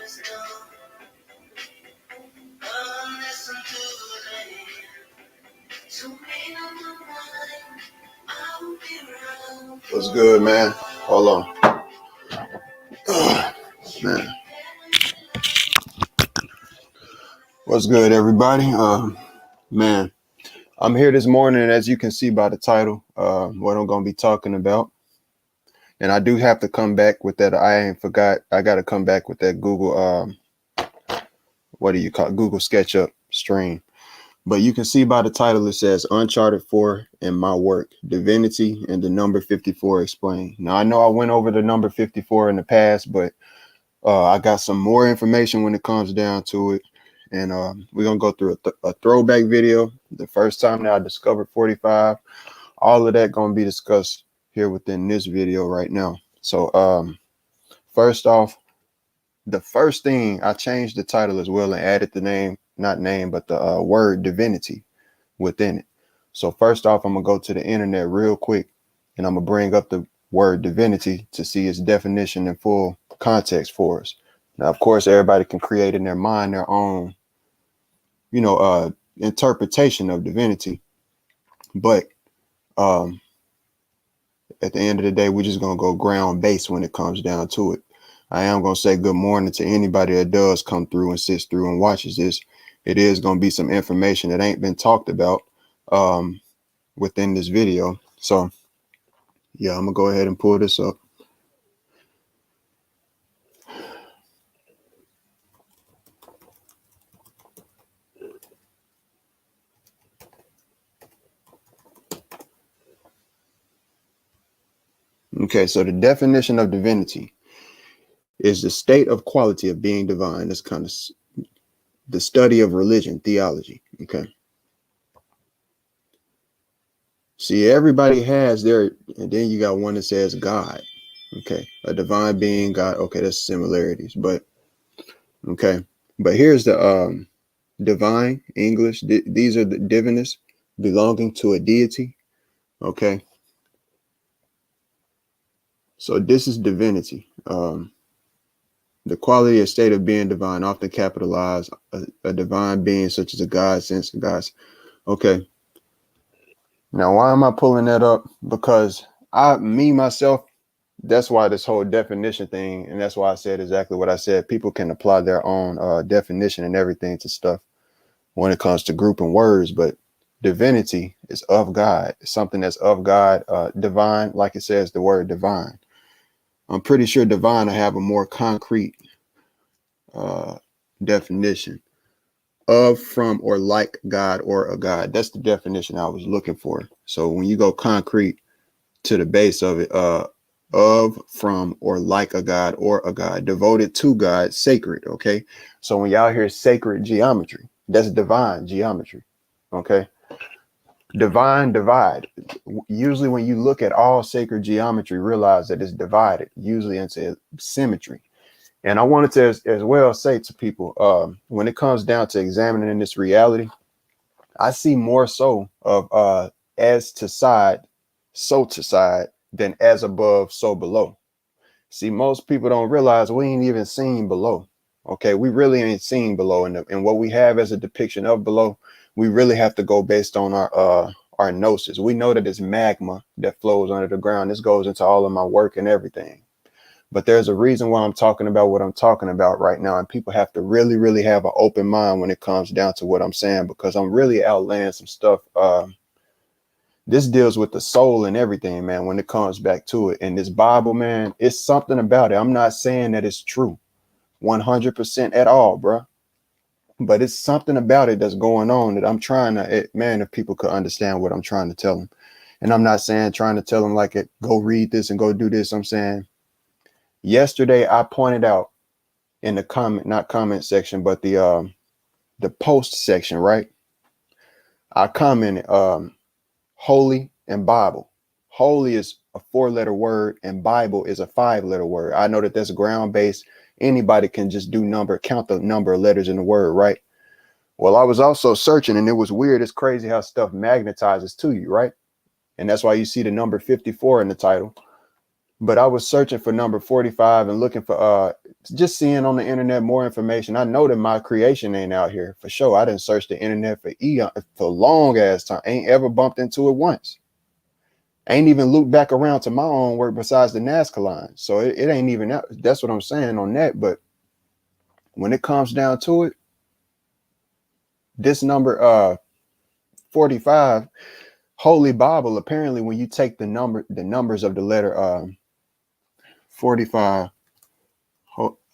What's good, man? Hold on. Man. What's good, everybody? Man, I'm here this morning, and as you can see by the title, what I'm going to be talking about. And I do have to come back with that. I ain't forgot. I got to come back with that Google, what do you call it? Google SketchUp stream. But you can see by the title, it says Uncharted 4 and My Work, Divinity and the number 54 explained. Now, I know I went over the number 54 in the past, but I got some more information when it comes down to it. And we're going to go through a throwback video, the first time that I discovered 45. All of that going to be discussed here within this video right now. So first off, the first thing, I changed the title as well and added the name, not name, but the word divinity within it. So first off, I'm going to go to the internet real quick, and I'm going to bring up the word divinity to see its definition in full context for us. Now, of course, everybody can create in their mind their own, interpretation of divinity. But at the end of the day, we're just going to go ground based when it comes down to it. I am going to say good morning to anybody that does come through and sits through and watches this. It is going to be some information that ain't been talked about within this video. So, yeah, I'm going to go ahead and pull this up. Okay, so the definition of divinity is the state of quality of being divine. That's kind of the study of religion, theology. Okay. See, everybody has their, and then you got one that says God. Okay. A divine being, God. Okay, that's similarities, but okay. But here's the divine English. These are the divinus, belonging to a deity. Okay. So this is divinity. The quality or state of being divine, often capitalized, a divine being such as a God, sense of God's. Okay. Now, why am I pulling that up? Because myself, that's why this whole definition thing, and that's why I said exactly what I said. People can apply their own definition and everything to stuff when it comes to grouping words, but divinity is of God. It's something that's of God, divine, like it says the word divine. I'm pretty sure divine will have a more concrete definition. Of, from, or like God or a God. That's the definition I was looking for. So when you go concrete to the base of it, of, from, or like a God or a God, devoted to God, sacred. Okay. So when y'all hear sacred geometry, that's divine geometry. Okay. Divine divide. Usually when you look at all sacred geometry, realize that it's divided, usually into symmetry. And I wanted to as well say to people, when it comes down to examining this reality, I see more so of as to side, so to side, than as above, so below. See, most people don't realize we ain't even seen below. Okay, we really ain't seen below, and what we have as a depiction of below, we really have to go based on our gnosis. We know that it's magma that flows under the ground. This goes into all of my work and everything. But there's a reason why I'm talking about what I'm talking about right now. And people have to really, really have an open mind when it comes down to what I'm saying, because I'm really outlaying some stuff. This deals with the soul and everything, man, when it comes back to it. And this Bible, man, it's something about it. I'm not saying that it's true 100% at all, bro. But it's something about it that's going on that I'm trying to, man, if people could understand what I'm trying to tell them. And I'm not saying trying to tell them like it, go read this and go do this. I'm saying, yesterday, I pointed out in the not comment section, but the post section, right? I commented holy and Bible. Holy is a 4-letter word and Bible is a 5-letter word. I know that that's ground based. Anybody can just count the number of letters in the word, right? Well, I was also searching, and it was weird. It's crazy how stuff magnetizes to you, right? And that's why you see the number 54 in the title. But I was searching for number 45 and looking for just seeing on the internet more information. I know that my creation ain't out here for sure. I didn't search the internet for for long ass time. Ain't ever bumped into it once. Ain't even looped back around to my own work besides the Nazca line. So it ain't even that. That's what I'm saying on that. But when it comes down to it, this number 45, Holy Bible, apparently when you take the numbers of the letter 45,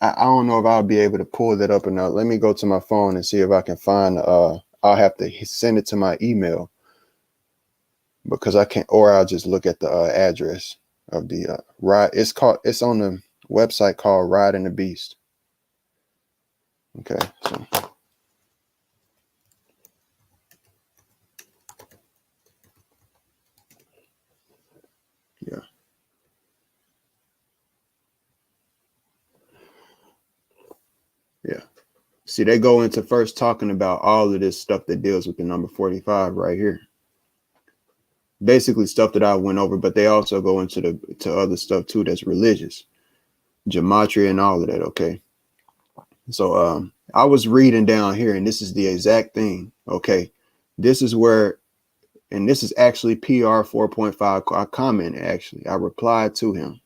I don't know if I'll be able to pull that up or not. Let me go to my phone and see if I can find I'll have to send it to my email because I can't, or I'll just look at the address of the ride. It's on the website called Ride and the Beast. Okay, so yeah. Yeah. See, they go into first talking about all of this stuff that deals with the number 45 right here. Basically stuff that I went over, but they also go into to other stuff too that's religious, gematria and all of that. Okay. So I was reading down here and this is the exact thing. Okay. This is where, and this is actually PR 4.5. I commented, actually. I replied to him.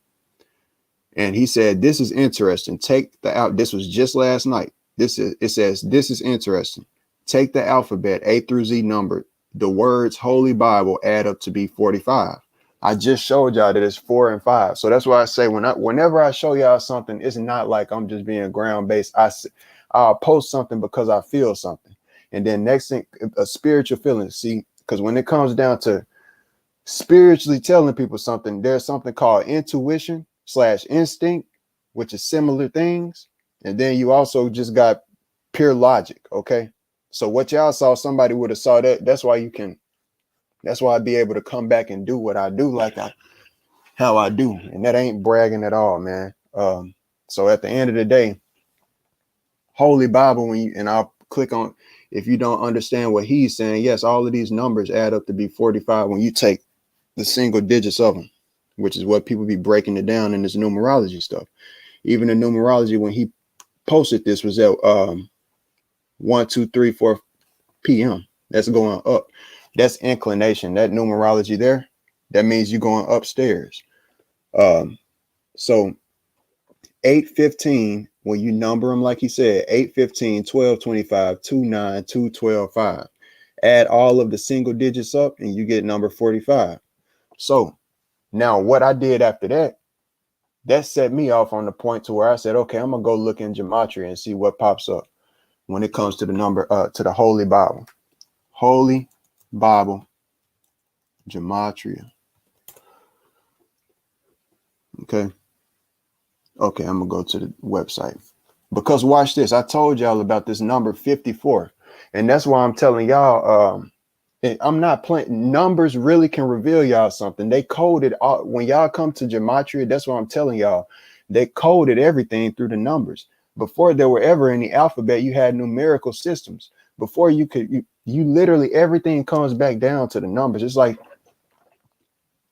And he said, this is interesting. Take the out. This was just last night. It says, this is interesting. Take the alphabet A through Z numbered. The words Holy Bible add up to be 45. I just showed y'all that it's 4 and 5. So that's why I say whenever I show y'all something, it's not like I'm just being ground based. I'll post something because I feel something. And then next thing, a spiritual feeling. See, because when it comes down to spiritually telling people something, there's something called intuition / instinct, which is similar things. And then you also just got pure logic. Okay. So what y'all saw, somebody would have saw that. That's why I'd be able to come back and do what I do how I do. And that ain't bragging at all, man. So at the end of the day, Holy Bible, and I'll click on, if you don't understand what he's saying, yes, all of these numbers add up to be 45 when you take the single digits of them, which is what people be breaking it down in this numerology stuff. Even the numerology, when he posted this, was at 1, 2, 3, 4 p.m. That's going up. That's inclination. That numerology there, that means you're going upstairs. So 815, when you number them, like he said, 815, 12, 25, 29, 2, 12, 5. Add all of the single digits up and you get number 45. So now what I did after that set me off on the point to where I said, okay, I'm gonna go look in gematria and see what pops up when it comes to the number to the Holy Bible. Holy Bible gematria. Okay, I'm gonna go to the website because watch this. I told y'all about this number 54, and that's why I'm telling y'all. I'm not playing. Numbers really can reveal y'all something. They coded when y'all come to gematria. That's what I'm telling y'all. They coded everything through the numbers. Before there were ever any alphabet, you had numerical systems. Before you literally everything comes back down to the numbers. It's like,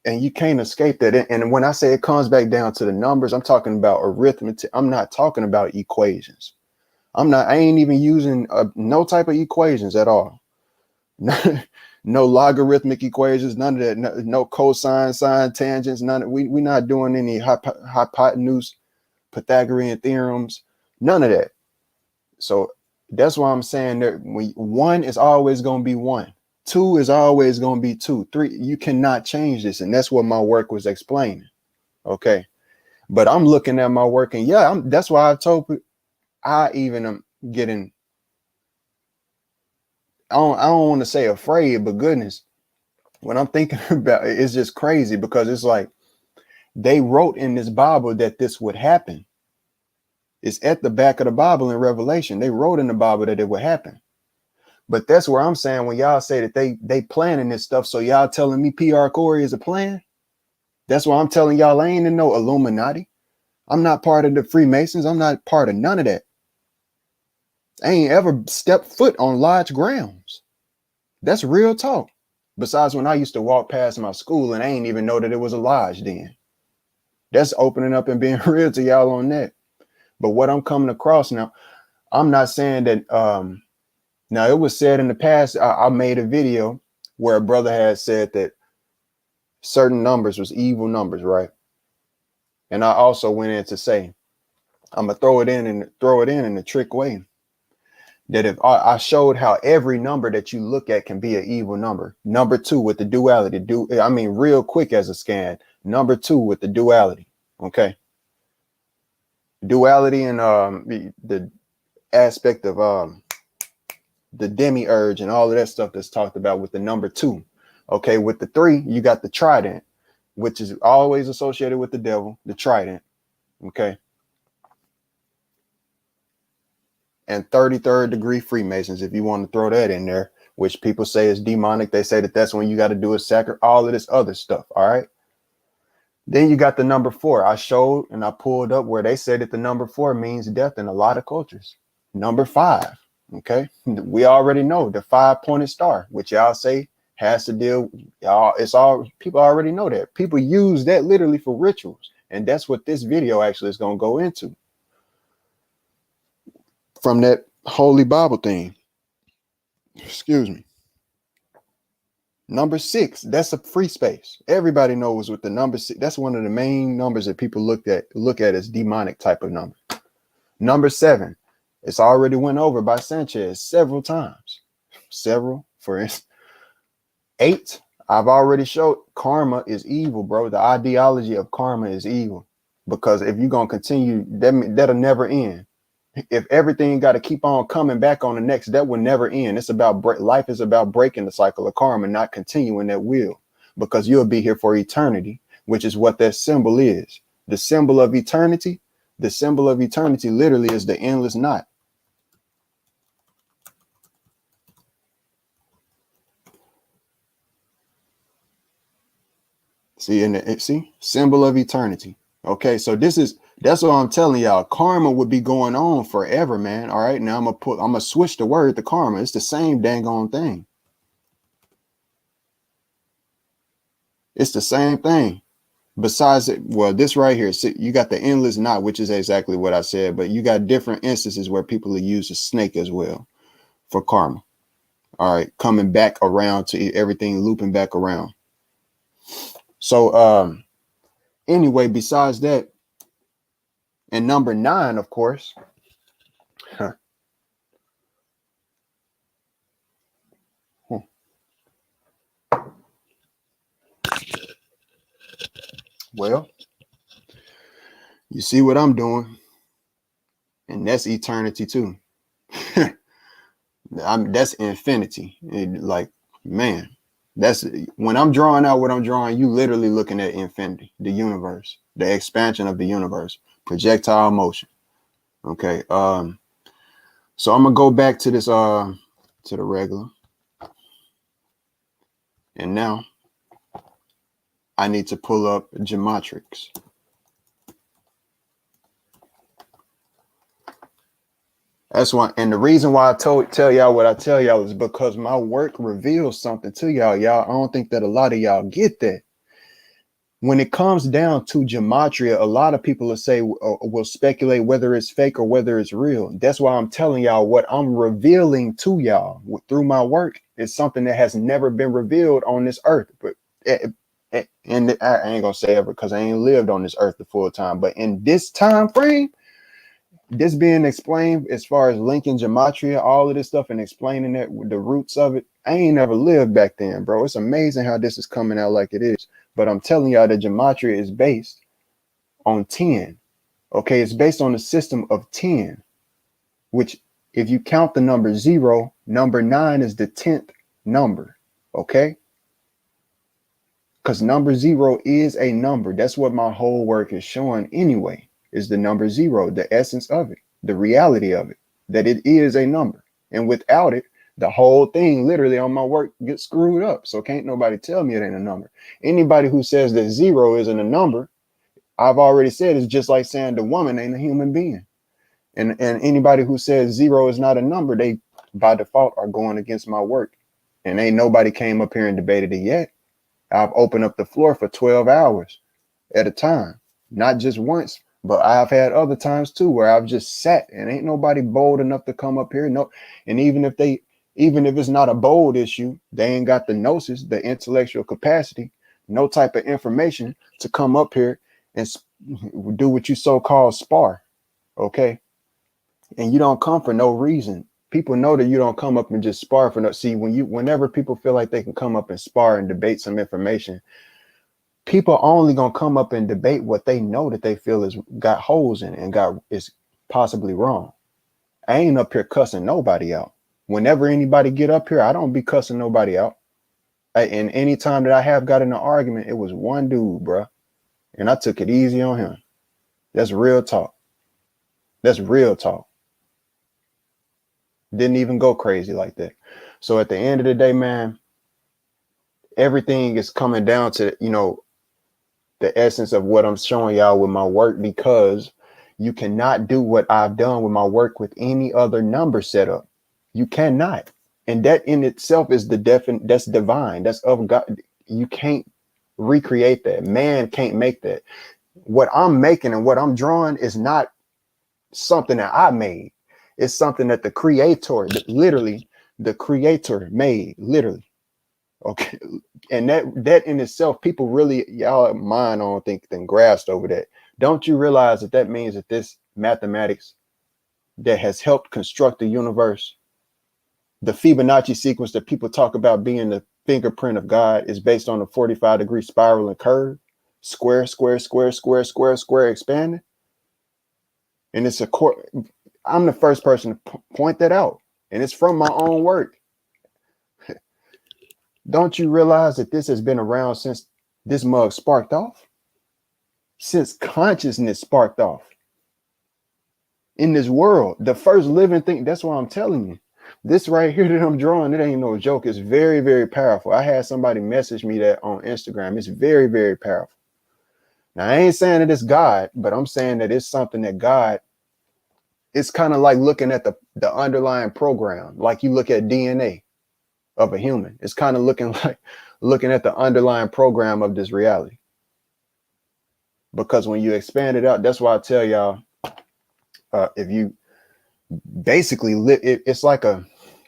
and you can't escape that. And when I say it comes back down to the numbers, I'm talking about arithmetic. I'm not talking about equations. I ain't even using no type of equations at all. No logarithmic equations, none of that. No cosine, sine, tangents. We're not doing any hypotenuse, Pythagorean theorems. None of that. So that's why I'm saying that one is always going to be one. Two is always going to be two. Three, you cannot change this. And that's what my work was explaining. Okay. But I'm looking at my work and that's why I told people I even am getting, I don't want to say afraid, but goodness, when I'm thinking about it, it's just crazy because it's like they wrote in this Bible that this would happen. It's at the back of the Bible in Revelation. They wrote in the Bible that it would happen. But that's where I'm saying when y'all say that they planning this stuff, so y'all telling me PR Corey is a plan? That's why I'm telling y'all I ain't in no Illuminati. I'm not part of the Freemasons. I'm not part of none of that. I ain't ever stepped foot on lodge grounds. That's real talk. Besides when I used to walk past my school and I ain't even know that it was a lodge then. That's opening up and being real to y'all on that. But what I'm coming across now, I'm not saying that now it was said in the past, I made a video where a brother had said that certain numbers was evil numbers, right? And I also went in to say, I'm gonna throw it in a trick way. That if I showed how every number that you look at can be an evil number. Number 2 with the duality, real quick as a scan. Number 2 with the duality. Okay. Duality and the aspect of the demiurge and all of that stuff that's talked about with the number 2. Okay, with the 3, you got the trident, which is always associated with the devil, the trident. Okay. And 33rd degree Freemasons, if you want to throw that in there, which people say is demonic. They say that that's when you got to do a sacrifice, all of this other stuff. All right. Then you got the number 4. I showed and I pulled up where they say that the number 4 means death in a lot of cultures. Number 5. Okay. We already know the 5-pointed star, which y'all say has to deal. Y'all, it's all people already know that. People use that literally for rituals. And that's what this video actually is going to go into. From that Holy Bible thing. Excuse me. Number 6, that's a free space. Everybody knows with the number 6, that's one of the main numbers that people look at as demonic type of number. Number 7, it's already went over by Sanchez several times. For instance. 8, I've already showed karma is evil, bro. The ideology of karma is evil. Because if you're going to continue, that'll never end. If everything got to keep on coming back on the next, that will never end. It's about life is about breaking the cycle of karma, not continuing that wheel, because you'll be here for eternity, which is what that symbol is. The symbol of eternity literally is the endless knot. See, symbol of eternity. Okay, so that's what I'm telling y'all. Karma would be going on forever, man. All right, now I'm gonna switch the word to karma. It's the same dang on thing. It's the same thing. Besides it, well, this right here, you got the endless knot, which is exactly what I said, but you got different instances where people use a snake as well for karma. All right, coming back around to everything, looping back around. So anyway, besides that, and number 9, of course. Well, you see what I'm doing, and that's eternity too. That's infinity. Like, man, that's when I'm drawing out what I'm drawing, you literally looking at infinity, the universe, the expansion of the universe, projectile motion. Okay. So I'm gonna go back to this to the regular. And now I need to pull up geometrics. That's why, and the reason why I tell y'all what I tell y'all is because my work reveals something to y'all. I don't think that a lot of y'all get that. When it comes down to gematria, a lot of people will speculate whether it's fake or whether it's real. That's why I'm telling y'all what I'm revealing to y'all through my work is something that has never been revealed on this earth. But and I ain't gonna say ever because I ain't lived on this earth the full time. But in this time frame, this being explained as far as linking gematria, all of this stuff, and explaining that with the roots of it, I ain't never lived back then, bro. It's amazing how this is coming out like it is. But I'm telling y'all that gematria is based on 10. Okay, it's based on a system of 10, which if you count the number 0, number 9 is the 10th number. Okay, because number 0 is a number. That's what my whole work is showing anyway, is the number 0, the essence of it, the reality of it, that it is a number. And without it, the whole thing literally on my work gets screwed up. So can't nobody tell me it ain't a number. Anybody who says that 0 isn't a number, I've already said it's just like saying the woman ain't a human being. And anybody who says 0 is not a number, they by default are going against my work. And ain't nobody came up here and debated it yet. I've opened up the floor for 12 hours at a time. not just once, but I've had other times too where I've just sat and ain't nobody bold enough to come up here. No, and even if it's not a bold issue, they ain't got the gnosis, the intellectual capacity, no type of information to come up here and do what you so-called spar. Okay. And you don't come for no reason. People know that you don't come up and just spar for no. See, whenever people feel like they can come up and spar and debate some information, people only gonna come up and debate what they know that they feel is got holes in it and is possibly wrong. I ain't up here cussing nobody out. Whenever anybody get up here, I don't be cussing nobody out. And any time that I have got in an argument, it was one dude, bro, and I took it easy on him. That's real talk. That's real talk. Didn't even go crazy like that. So at the end of the day, man, everything is coming down to, the essence of what I'm showing y'all with my work, because you cannot do what I've done with my work with any other number setup. You cannot. And that in itself is that's divine. That's of God. You can't recreate that. Man can't make that. What I'm making and what I'm drawing is not something that I made. It's something that the creator, literally the creator made, literally. Okay. And that in itself, people really, y'all mind, I don't think, then grasped over that. Don't you realize that means that this mathematics that has helped construct the universe, the Fibonacci sequence that people talk about being the fingerprint of God, is based on a 45-degree spiral and curve, square, square, square, square, square, square, expanding. And it's I'm the first person to point that out, and it's from my own work. Don't you realize that this has been around since this mug sparked off? Since consciousness sparked off in this world, the first living thing. That's why I'm telling you, this right here that I'm drawing, it ain't no joke. It's very, very powerful. I had somebody message me that on Instagram. It's very, very powerful. Now, I ain't saying that it's God, but I'm saying that it's something that God, it's kind of like looking at the underlying program, like you look at DNA of a human. It's kind of looking at the underlying program of this reality. Because when you expand it out, that's why I tell y'all, if you basically it's like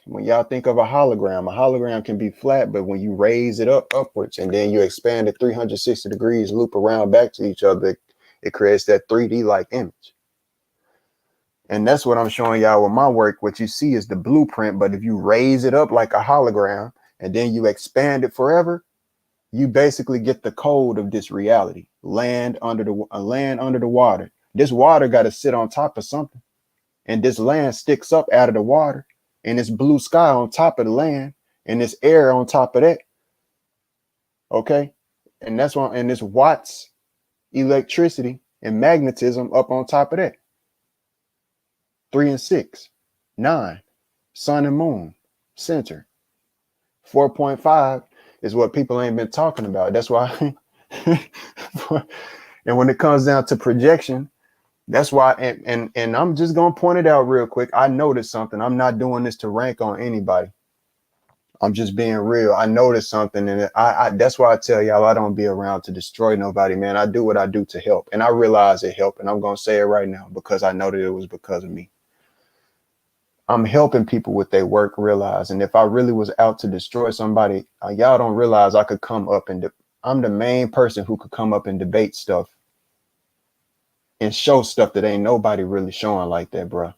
when y'all think of a hologram can be flat, but when you raise it upwards and then you expand it 360 degrees, loop around back to each other, it creates that 3D like image. And that's what I'm showing y'all with my work. What you see is the blueprint, but if you raise it up like a hologram and then you expand it forever, you basically get the code of this reality. Land under the water. This water got to sit on top of something, and this land sticks up out of the water, and this blue sky on top of the land, and this air on top of that. Okay, and that's why, and this watts electricity and magnetism up on top of that. 3 and 6, 9, sun and moon, center. 4.5 is what people ain't been talking about. That's why. And when it comes down to projection, that's why. And I'm just gonna point it out real quick. I noticed something. I'm not doing this to rank on anybody. I'm just being real. I noticed something, and I that's why I tell y'all I don't be around to destroy nobody, man. I do what I do to help, and I realize it helped. And I'm gonna say it right now because I know that it was because of me. I'm helping people with their work, realize. And if I really was out to destroy somebody, y'all don't realize I could come up and I'm the main person who could come up and debate stuff and show stuff that ain't nobody really showing like that, bro.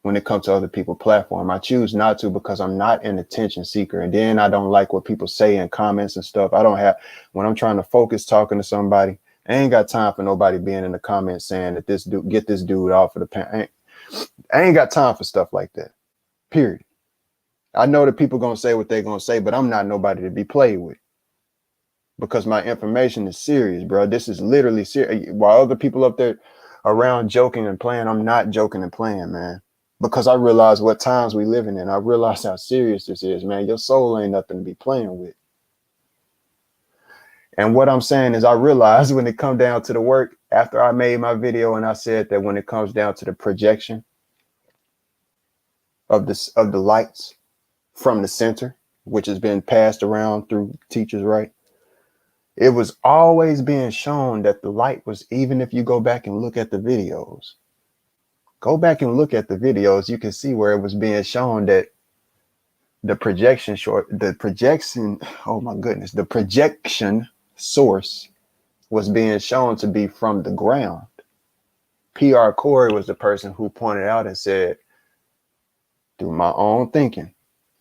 When it comes to other people's platform, I choose not to because I'm not an attention seeker. And then I don't like what people say in comments and stuff. When I'm trying to focus talking to somebody, I ain't got time for nobody being in the comments saying that this dude, get this dude off of the pen. I ain't got time for stuff like that, period. I know that people gonna say what they're gonna say, but I'm not nobody to be played with because my information is serious, bro. This is literally serious. While other people up there around joking and playing, I'm not joking and playing, man, because I realize what times we living in. I realize how serious this is, man. Your soul ain't nothing to be playing with. And what I'm saying is I realized when it come down to the work, after I made my video and I said that when it comes down to the projection of the lights from the center, which has been passed around through teachers, right? It was always being shown that the light was, even if you go back and look at the videos, you can see where it was being shown that oh my goodness, the projection source was being shown to be from the ground. P.R. Corey was the person who pointed out and said, through my own thinking,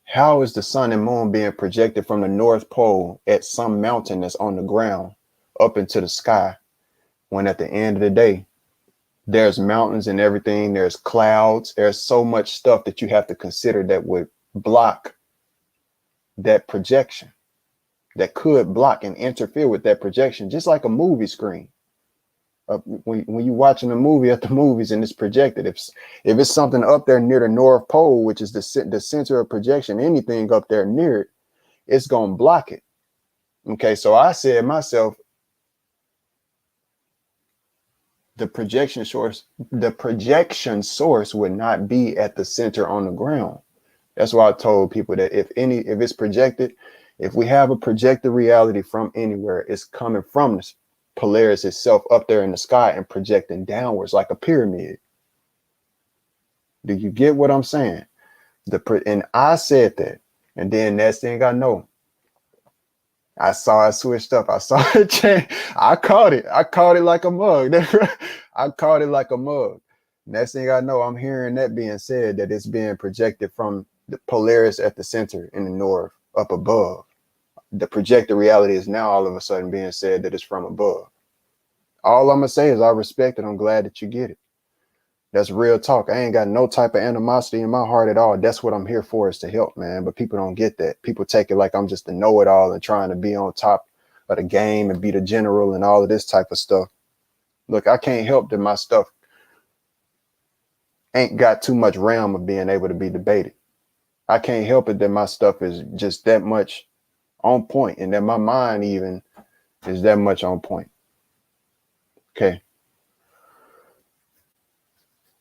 how is the sun and moon being projected from the North Pole at some mountain that's on the ground up into the sky, when at the end of the day, there's mountains and everything, there's clouds, there's so much stuff that you have to consider that would block that projection, that could block and interfere with that projection, just like a movie screen. When you're watching a movie at the movies and it's projected, if it's something up there near the North Pole, which is the center of projection, anything up there near it, it's going to block it. Okay, so I said myself, the projection source would not be at the center on the ground. That's why I told people that if it's projected, if we have a projected reality from anywhere, it's coming from this Polaris itself up there in the sky and projecting downwards like a pyramid. Do you get what I'm saying? And I said that, and then next thing I know, I saw it switched up. I saw it change. I caught it like a mug. I caught it like a mug. Next thing I know, I'm hearing that being said, that it's being projected from the Polaris at the center in the north up above. The projected reality is now all of a sudden being said that it's from above. All I'm going to say is I respect it. I'm glad that you get it. That's real talk. I ain't got no type of animosity in my heart at all. That's what I'm here for, is to help, man. But people don't get that. People take it like I'm just a know-it-all and trying to be on top of the game and be the general and all of this type of stuff. Look, I can't help that my stuff ain't got too much realm of being able to be debated. I can't help it that my stuff is just that much on point, and that my mind even is that much on point. Okay.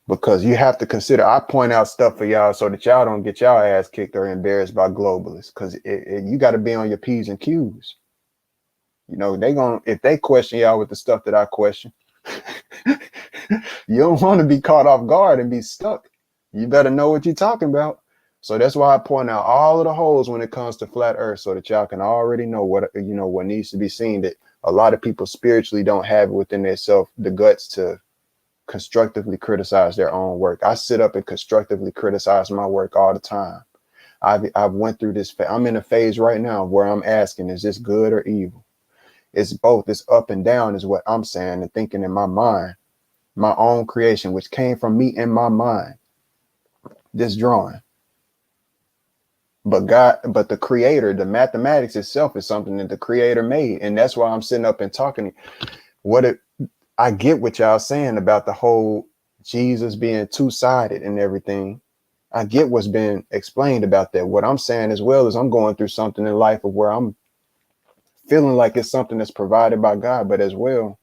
Because you have to consider, I point out stuff for y'all so that y'all don't get y'all ass kicked or embarrassed by globalists. Because you got to be on your P's and Q's. You know, if they question y'all with the stuff that I question, you don't want to be caught off guard and be stuck. You better know what you're talking about. So that's why I point out all of the holes when it comes to flat earth, so that y'all can already know what needs to be seen, that a lot of people spiritually don't have within themselves the guts to constructively criticize their own work. I sit up and constructively criticize my work all the time. I've went through this. I'm in a phase right now where I'm asking, is this good or evil? It's both. It's up and down is what I'm saying and thinking in my mind, my own creation, which came from me in my mind, this drawing. But the creator, the mathematics itself is something that the creator made. And that's why I'm sitting up and talking. I get what y'all saying about the whole Jesus being two-sided and everything. I get what's been explained about that. What I'm saying as well is I'm going through something in life of where I'm feeling like it's something that's provided by God, but as well.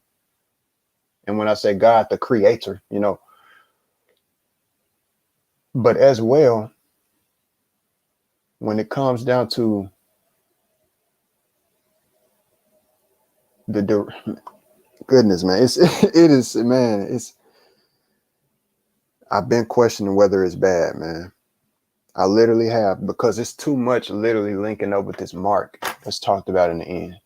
And when I say God, the creator, but as well, when it comes down to goodness, man, I've been questioning whether it's bad, man. I literally have, because it's too much literally linking up with this mark that's talked about in the end.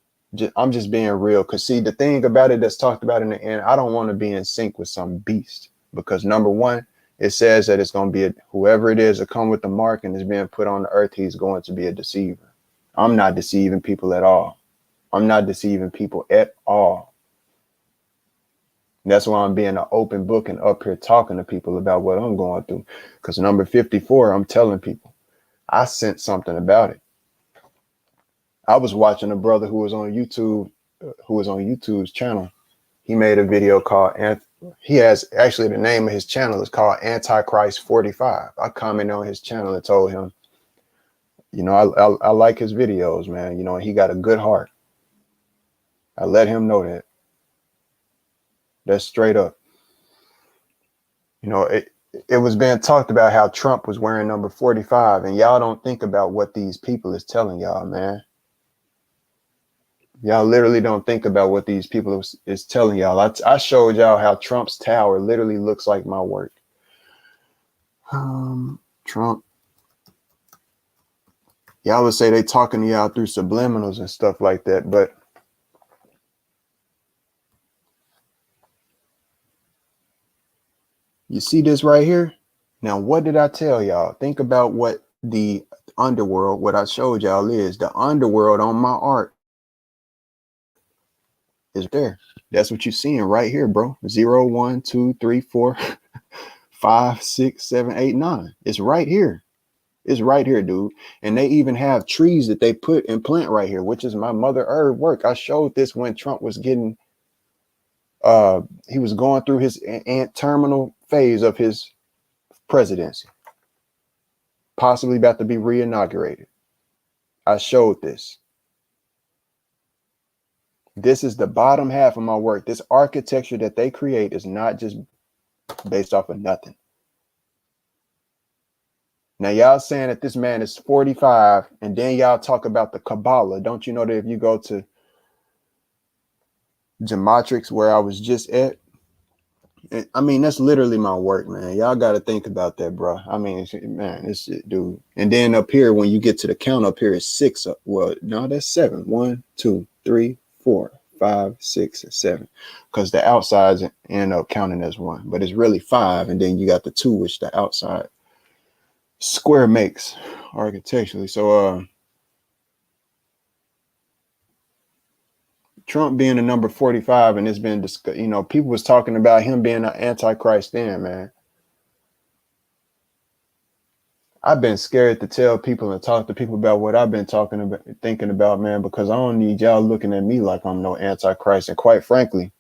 I'm just being real, because see, the thing about it that's talked about in the end, I don't want to be in sync with some beast, because number one, it says that it's going to be whoever it is that come with the mark and is being put on the earth, he's going to be a deceiver. I'm not deceiving people at all. I'm not deceiving people at all. That's why I'm being an open book and up here talking to people about what I'm going through. Because number 54, I'm telling people, I sent something about it. I was watching a brother who was on YouTube's channel. He made a video called, he has actually, the name of his channel is called Antichrist 45. I commented on his channel and told him, I like his videos, man. He got a good heart. I let him know that. That's straight up. It was being talked about how Trump was wearing number 45, and y'all don't think about what these people is telling y'all, man. Y'all literally don't think about what these people is telling y'all. I showed y'all how Trump's tower literally looks like my work. Trump. Y'all would say they talking to y'all through subliminals and stuff like that, but you see this right here? Now, what did I tell y'all? Think about what the underworld, what I showed y'all is. The underworld on my art is there. That's what you're seeing right here, bro. 0, 1, 2, 3, 4, 5, 6, 7, 8, 9. It's right here. It's right here, dude. And they even have trees that they put and plant right here, which is my Mother Earth work. I showed this when Trump was getting he was going through his terminal phase of his presidency, possibly about to be re-inaugurated. I showed this. This is the bottom half of my work. This architecture that they create is not just based off of nothing. Now, y'all saying that this man is 45, and then y'all talk about the Kabbalah. Don't you know that if you go to Gematrix, where I was just at, I mean, that's literally my work, man. Y'all got to think about that, bro. I mean, man, this shit, dude. And then up here, when you get to the count up here, is 6. Well, no, that's 7. 1, 2, 3, 4, 5, 6, and 7. Because the outsides end up counting as 1, but it's really 5. And then you got the 2, which the outside square makes architecturally. So, Trump being the number 45, and it's been discussed, you know, people was talking about him being an antichrist then, man. I've been scared to tell people and talk to people about what I've been talking about, thinking about, man, because I don't need y'all looking at me like I'm no antichrist. And quite frankly,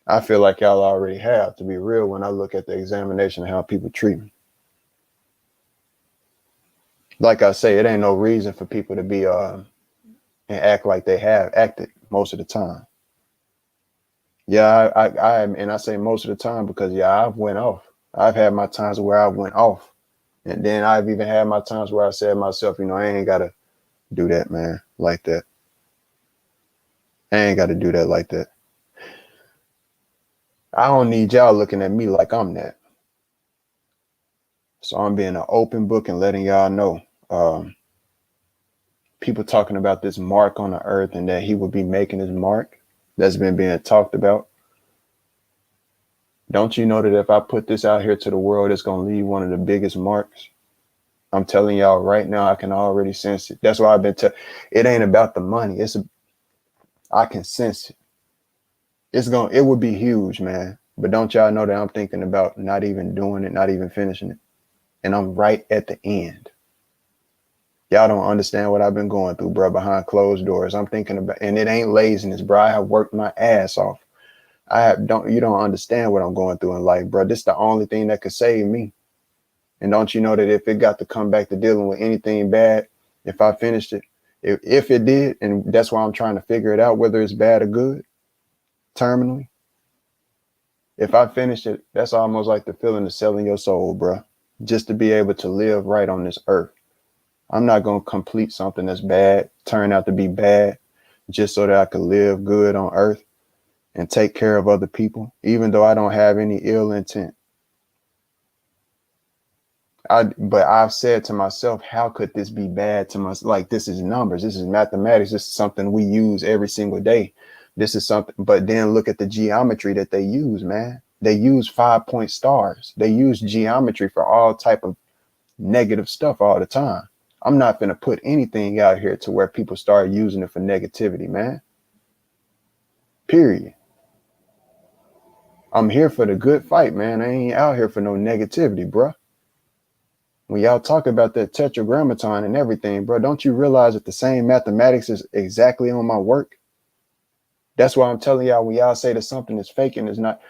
I feel like y'all already have, to be real, when I look at the examination of how people treat me. Like I say, it ain't no reason for people to be and act like they have acted most of the time. Yeah, I say most of the time because, yeah, I've went off. I've had my times where I went off. And then I've even had my times where I said to myself, you know, I ain't got to do that, man, like that. I ain't got to do that like that. I don't need y'all looking at me like I'm that. So I'm being an open book and letting y'all know. People talking about this mark on the earth and that he would be making his mark. That's been being talked about. Don't you know that if I put this out here to the world, it's going to leave one of the biggest marks? I'm telling y'all right now, I can already sense it. That's why I've been it ain't about the money. I can sense it. It would be huge, man. But don't y'all know that I'm thinking about not even doing it, not even finishing it. And I'm right at the end. Y'all don't understand what I've been going through, bro, behind closed doors. I'm thinking about, and it ain't laziness, bro. I have worked my ass off. You don't understand what I'm going through in life, bro. This is the only thing that could save me. And don't you know that if it got to come back to dealing with anything bad, if I finished it, if it did, and that's why I'm trying to figure it out, whether it's bad or good, terminally, if I finish it, that's almost like the feeling of selling your soul, bro, just to be able to live right on this earth. I'm not going to complete something that's bad, turn out to be bad, just so that I could live good on earth and take care of other people, even though I don't have any ill intent. But I've said to myself, how could this be bad to myself? Like, this is numbers. This is mathematics. This is something we use every single day. This is something. But then look at the geometry that they use, man. They use 5-point stars. They use geometry for all type of negative stuff all the time. I'm not going to put anything out here to where people start using it for negativity, man. Period. I'm here for the good fight, man. I ain't out here for no negativity, bro. When y'all talk about that tetragrammaton and everything, bro, don't you realize that the same mathematics is exactly on my work? That's why I'm telling y'all, when y'all say that something is fake and it's not,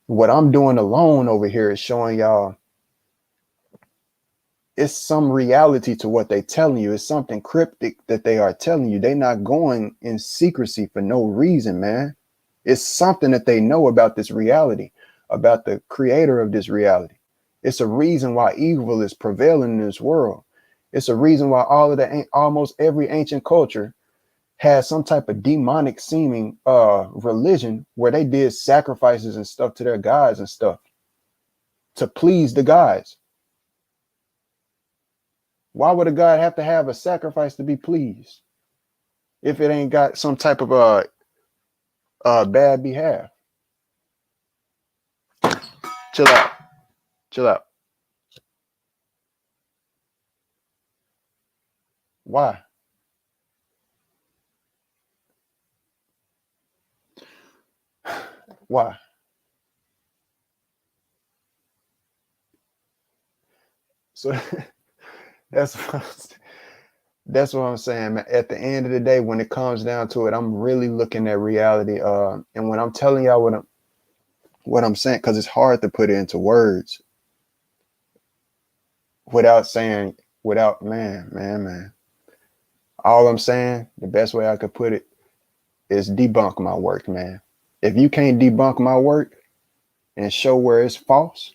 what I'm doing alone over here is showing y'all it's some reality to what they telling you. It's something cryptic that they are telling you. They're not going in secrecy for no reason, man. It's something that they know about this reality, about the creator of this reality. It's a reason why evil is prevailing in this world. It's a reason why all of the almost every ancient culture had some type of demonic seeming religion where they did sacrifices and stuff to their gods and stuff to please the gods. Why would a god have to have a sacrifice to be pleased if it ain't got some type of bad behalf? Chill out. Chill out. Why? Why? So that's that's what I'm saying, man. At the end of the day, when it comes down to it, I'm really looking at reality. And when I'm telling y'all what I'm saying, because it's hard to put it into words without man. All I'm saying, the best way I could put it is debunk my work, man. If you can't debunk my work and show where it's false,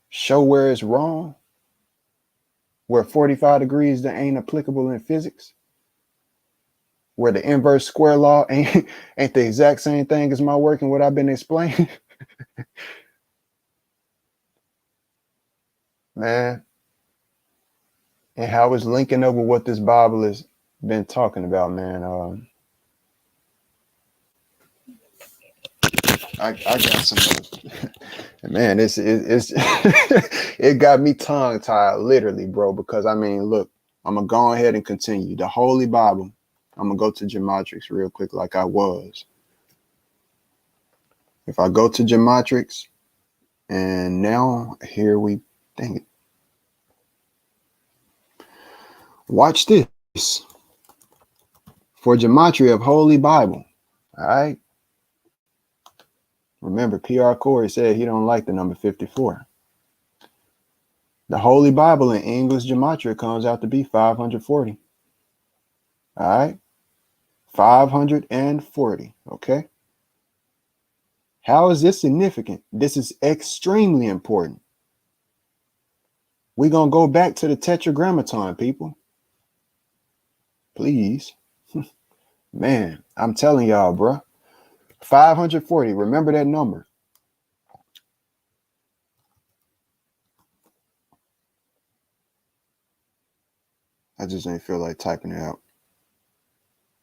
show where it's wrong, where 45 degrees that ain't applicable in physics, where the inverse square law ain't the exact same thing as my work and what I've been explaining, man, and how it's linking up with what this Bible has been talking about, man. I got some, man. It's it got me tongue tied, literally, bro. Because I mean, look, I'm gonna go ahead and continue the Holy Bible. I'm gonna go to Gematrix real quick, like I was. If I go to Gematrix, and now here we dang it. Watch this for Gematria of Holy Bible. All right. Remember, PR Corey said he don't like the number 54. The Holy Bible in English Gematria comes out to be 540. All right. 540. Okay. How is this significant? This is extremely important. We're going to go back to the Tetragrammaton, people. Please. Man, I'm telling y'all, bro. 540. Remember that number. I just ain't feel like typing it out.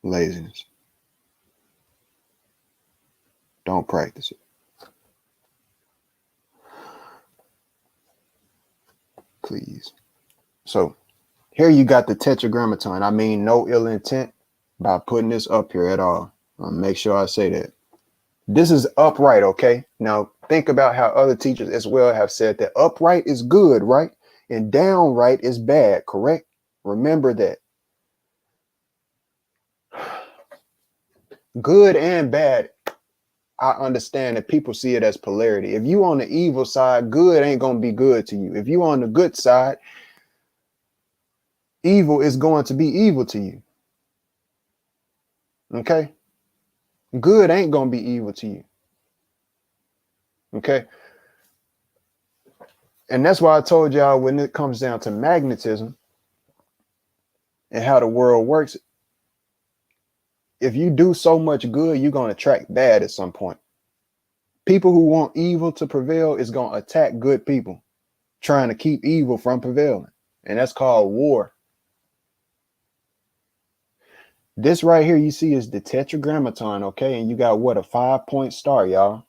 Laziness. Don't practice it. Please. So here you got the Tetragrammaton. I mean, no ill intent by putting this up here at all. I'll make sure I say that. This is upright, okay? Now, think about how other teachers as well have said that upright is good, right? And downright is bad, correct? Remember that. Good and bad, I understand that people see it as polarity. If you on the evil side, good ain't going to be good to you. If you on the good side, evil is going to be evil to you. Okay? Good ain't going to be evil to you. Okay? And that's why I told y'all when it comes down to magnetism and how the world works, if you do so much good, you're going to attract bad at some point. People who want evil to prevail is going to attack good people, trying to keep evil from prevailing. And that's called war. This right here you see is the Tetragrammaton, okay? And you got what, a 5-point star, y'all.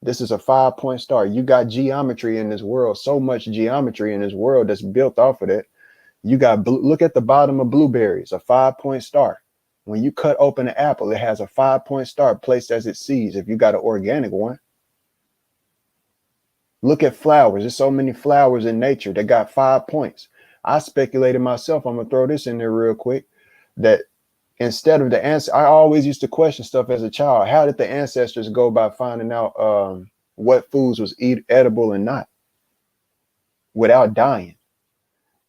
This is a 5-point star. You got geometry in this world, so much geometry in this world that's built off of it. You got, look at the bottom of blueberries, a 5-point star. When you cut open an apple, it has a 5-point star placed as its seeds if you got an organic one. Look at flowers. There's so many flowers in nature that got 5 points. I speculated myself, I'm going to throw this in there real quick, that instead of the answer, I always used to question stuff as a child. How did the ancestors go by finding out what foods was edible and not without dying?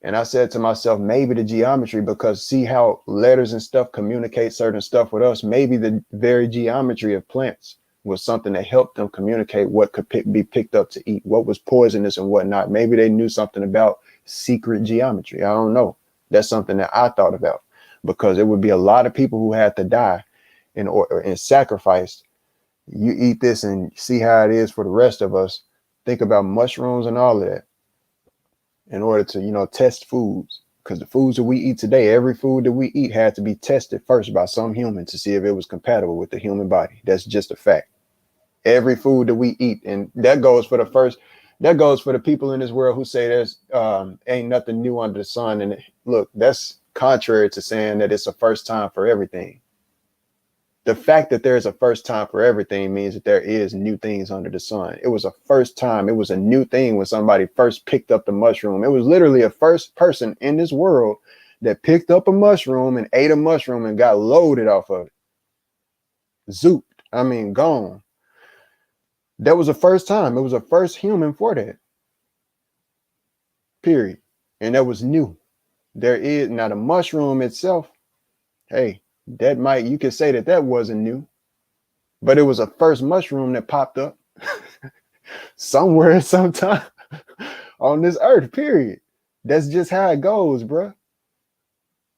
And I said to myself, maybe the geometry, because see how letters and stuff communicate certain stuff with us. Maybe the very geometry of plants was something that helped them communicate what could be picked up to eat, what was poisonous and whatnot. Maybe they knew something about secret geometry. I don't know. That's something that I thought about, because it would be a lot of people who had to die in order and sacrificed. You eat this and see how it is for the rest of us. Think about mushrooms and all of that in order to, test foods. Because the foods that we eat today, every food that we eat had to be tested first by some human to see if it was compatible with the human body. That's just a fact. Every food that we eat, and that goes for the people in this world who say there's ain't nothing new under the sun. And look, that's contrary to saying that it's a first time for everything. The fact that there's a first time for everything means that there is new things under the sun. It was a first time. It was a new thing when somebody first picked up the mushroom. It was literally a first person in this world that picked up a mushroom and ate a mushroom and got loaded off of it. Zooped. I mean, gone. That was a first time. It was a first human for that. Period. And that was new. There is now the mushroom itself. Hey, you could say that wasn't new, but it was a first mushroom that popped up somewhere sometime on this earth, period. That's just how it goes, bro.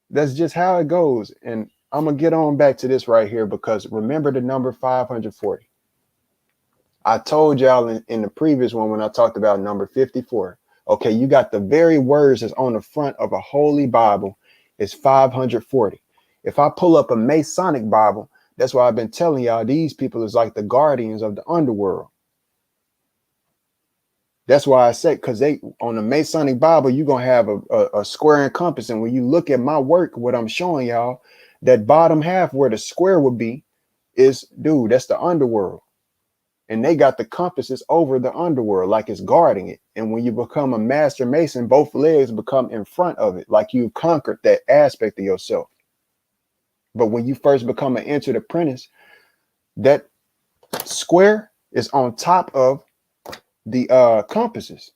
That's just how it goes. And I'm going to get on back to this right here, because remember the number 540. I told y'all in the previous one when I talked about number 54. Okay, you got the very words that's on the front of a holy Bible is 540. If I pull up a Masonic Bible, that's why I've been telling y'all these people is like the guardians of the underworld. That's why I said, because they on the Masonic Bible, you're going to have a square and compass. And when you look at my work, what I'm showing y'all, that bottom half where the square would be is, dude, that's the underworld. And they got the compasses over the underworld, like it's guarding it. And when you become a master mason, both legs become in front of it, like you've conquered that aspect of yourself. But when you first become an entered apprentice, that square is on top of the compasses.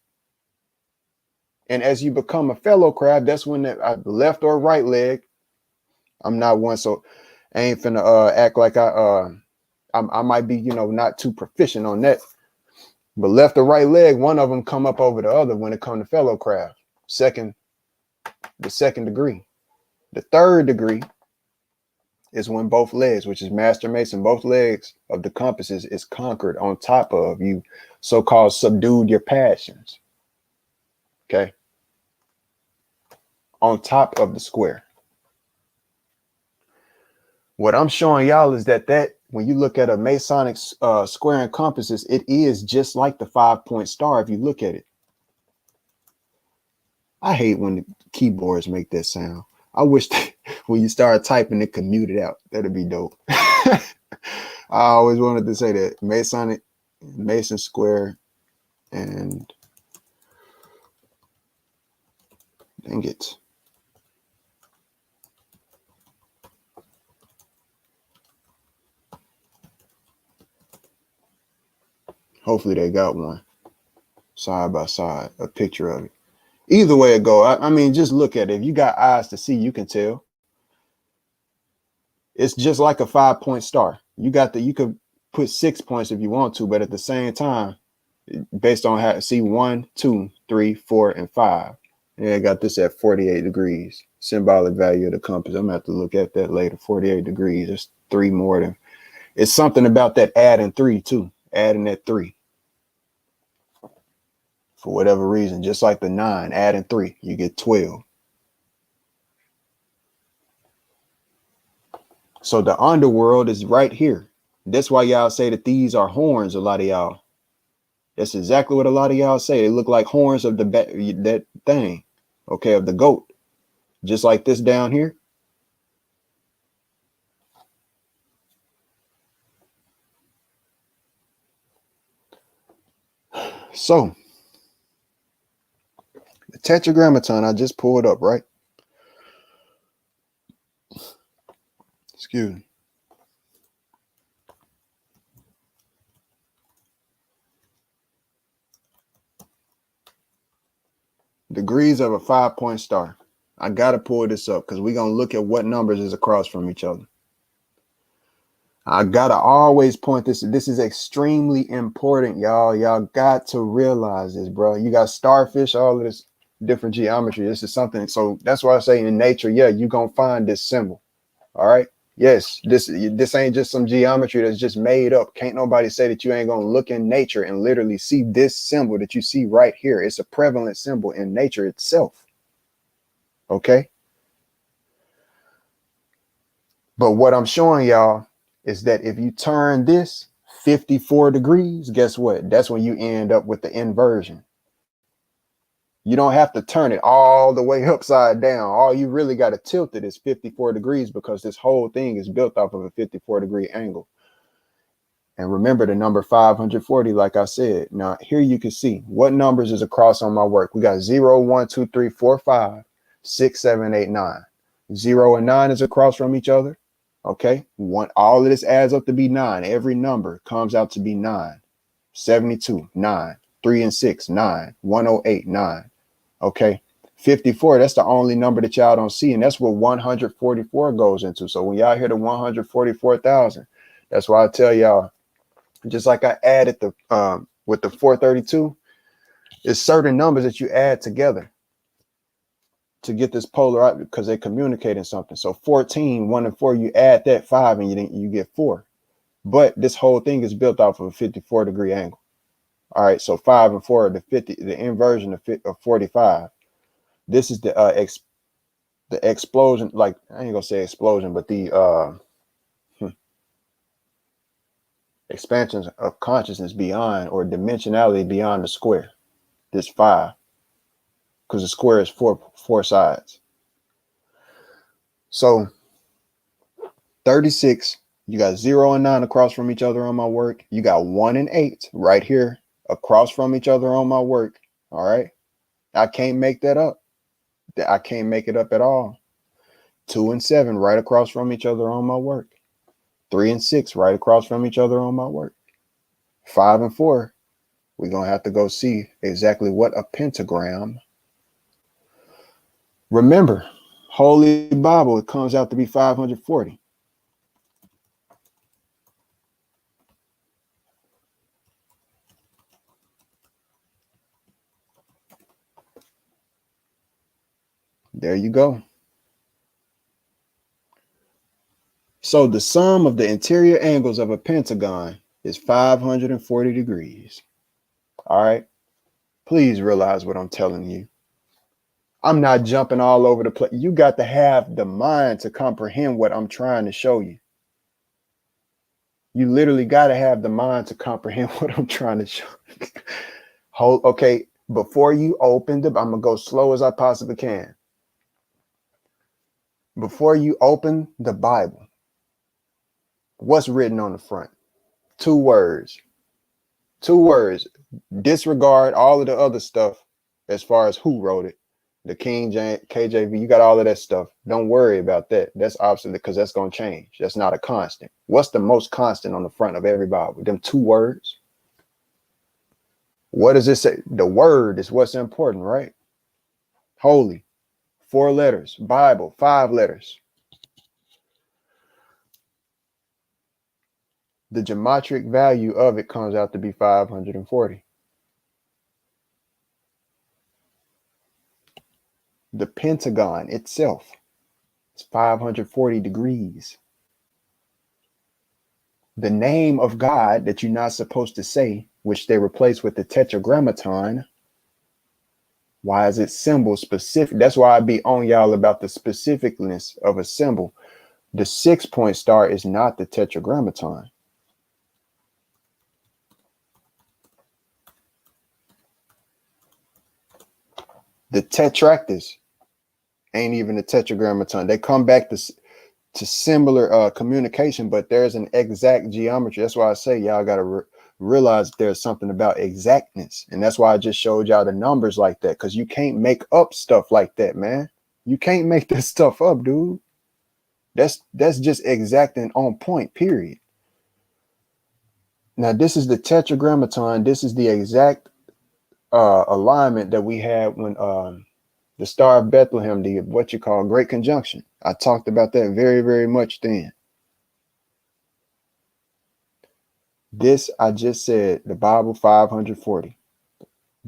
And as you become a fellow crab, that's when the left or right leg. I'm not one, so I ain't finna act like I might be, not too proficient on that. But left or right leg, one of them come up over the other when it comes to fellow craft. The second degree. The third degree is when both legs, which is Master Mason, both legs of the compasses is conquered on top of you, so-called subdued your passions. Okay. On top of the square. What I'm showing y'all is that when you look at a Masonic square and compasses, it is just like the 5-point star if you look at it. I hate when the keyboards make that sound. I wish when you start typing it could mute it out. That'd be dope. I always wanted to say that. Mason square, and dang it. Hopefully they got one side by side, a picture of it. Either way it go, I mean, just look at it. If you got eyes to see, you can tell. It's just like a 5-point star. You could put 6 points if you want to, but at the same time, based on how see 1, 2, 3, 4, and 5. And I got this at 48 degrees. Symbolic value of the compass. I'm gonna have to look at that later. 48 degrees. That's 3 more than. It's something about that adding 3 too. Adding that 3. For whatever reason, just like the 9, adding 3, you get 12. So the underworld is right here. That's why y'all say that these are horns, a lot of y'all. That's exactly what a lot of y'all say. They look like horns of that thing, okay, of the goat. Just like this down here. So, the tetragrammaton I just pulled up, right? Excuse me. Degrees of a 5-point star. I got to pull this up because we're going to look at what numbers is across from each other. I got to always point this. This is extremely important, y'all. Y'all got to realize this, bro. You got starfish, all of this. different geometry. This is something. So that's why I say in nature, yeah, you're gonna find this symbol. All right. Yes, this ain't just some geometry that's just made up. Can't nobody say that you ain't gonna look in nature and literally see this symbol that you see right here. It's a prevalent symbol in nature itself. Okay. But what I'm showing y'all is that if you turn this 54 degrees, guess what? That's when you end up with the inversion. You don't have to turn it all the way upside down. All you really got to tilt it is 54 degrees because this whole thing is built off of a 54-degree angle. And remember the number 540, like I said. Now, here you can see what numbers is across on my work. We got 0, 1, 2, 3, 4, 5, 6, 7, 8, 9. 0 and 9 is across from each other. Okay. All of this adds up to be 9. Every number comes out to be 9. 72, 9. 3 and 6, 9. 108, 9. Okay. 54, that's the only number that y'all don't see. And that's what 144 goes into. So when y'all hear the 144,000, that's why I tell y'all, just like I added the with the 432, it's certain numbers that you add together to get this polar out because they communicate in something. So 14, 1 and 4, you add that 5 and you get 4. But this whole thing is built off of a 54-degree angle. All right, so 5 and 4 are the inversion of 45. This is the explosion, like I ain't gonna say explosion, but the expansions of consciousness beyond, or dimensionality beyond the square. This 5, because the square is four sides. So 36, you got 0 and 9 across from each other on my work. You got 1 and 8 right here across from each other on my work. All right, I can't make that up. I can't make it up at all. 2 and 7 right across from each other on my work. 3 and 6 right across from each other on my work. 5 and 4, we're gonna have to go see exactly what a pentagram. Remember, Holy Bible, it comes out to be 540. There you go. So the sum of the interior angles of a pentagon is 540 degrees. All right. Please realize what I'm telling you. I'm not jumping all over the place. You got to have the mind to comprehend what I'm trying to show you. You literally got to have the mind to comprehend what I'm trying to show you. Okay. Before you open I'm going to go slow as I possibly can. Before you open the Bible, what's written on the front? 2 words. 2 words. Disregard all of the other stuff as far as who wrote it. The King James, KJV, you got all of that stuff. Don't worry about that. That's obsolete because that's going to change. That's not a constant. What's the most constant on the front of every Bible? Them 2 words. What does it say? The word is what's important, right? Holy, 4 letters. Bible, 5 letters. The geometric value of it comes out to be 540. The pentagon itself is 540 degrees. The name of God that you're not supposed to say, which they replace with the tetragrammaton. Why is it symbol specific? That's why I be on y'all about the specificness of a symbol. The 6-point star is not the tetragrammaton. The tetractys ain't even the tetragrammaton. They come back to similar communication, but there's an exact geometry. That's why I say y'all got to realize there's something about exactness. And that's why I just showed y'all the numbers like that, because you can't make up stuff like that, man. You can't make this stuff up, dude. That's just exact and on point, period. Now, this is the tetragrammaton. This is the exact alignment that we had when the Star of Bethlehem, the what you call Great Conjunction. I talked about that very, very much then. This, I just said, the Bible 540.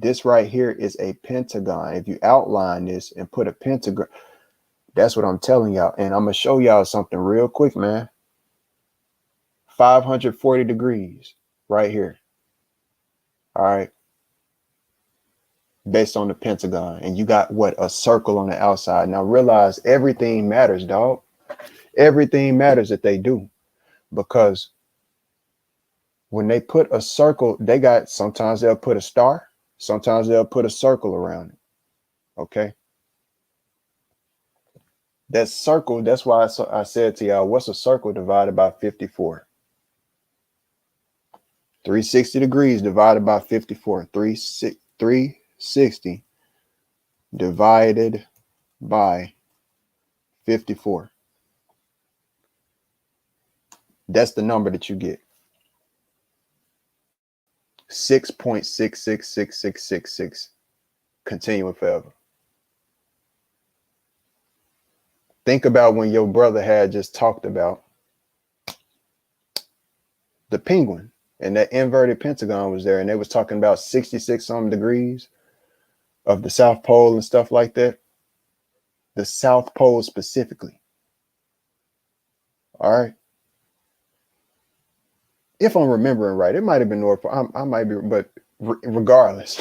This right here is a pentagon. If you outline this and put a pentagon, that's what I'm telling y'all. And I'm going to show y'all something real quick, man. 540 degrees right here. All right. Based on the pentagon. And you got what? A circle on the outside. Now realize everything matters, dog. Everything matters that they do. Because when they put a circle, they got, sometimes they'll put a star. Sometimes they'll put a circle around it. Okay. That circle, that's why I said to y'all, what's a circle divided by 54? 360 degrees divided by 54. 360 divided by 54. That's the number that you get. 6.666666. Continuing forever. Think about when your brother had just talked about the penguin and that inverted pentagon was there, and they was talking about 66 some degrees of the South Pole and stuff like that. The South Pole specifically. All right. If I'm remembering right, it might have been North Pole. I might be, but regardless,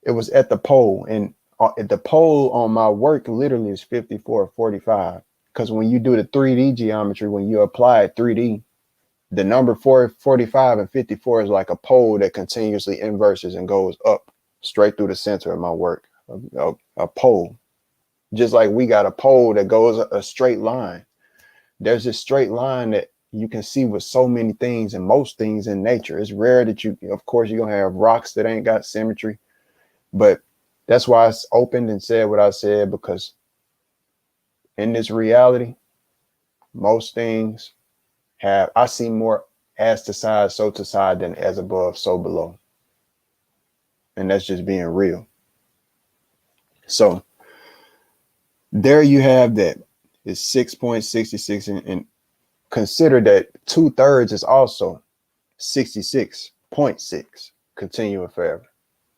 it was at the pole, and at the pole on my work literally is 54.45. Because when you do the 3D geometry, when you apply it 3D, the number 445 and 54 is like a pole that continuously inverses and goes up straight through the center of my work. A pole. Just like we got a pole that goes a straight line. There's this straight line that you can see with so many things and most things in nature. It's rare that you, of course, you're going to have rocks that ain't got symmetry. But that's why I opened and said what I said, because in this reality, most things have, I see more as to side, so to side than as above, so below. And that's just being real. So there you have that. It's 6.66, and consider that 2/3 is also 66.6, continuing forever.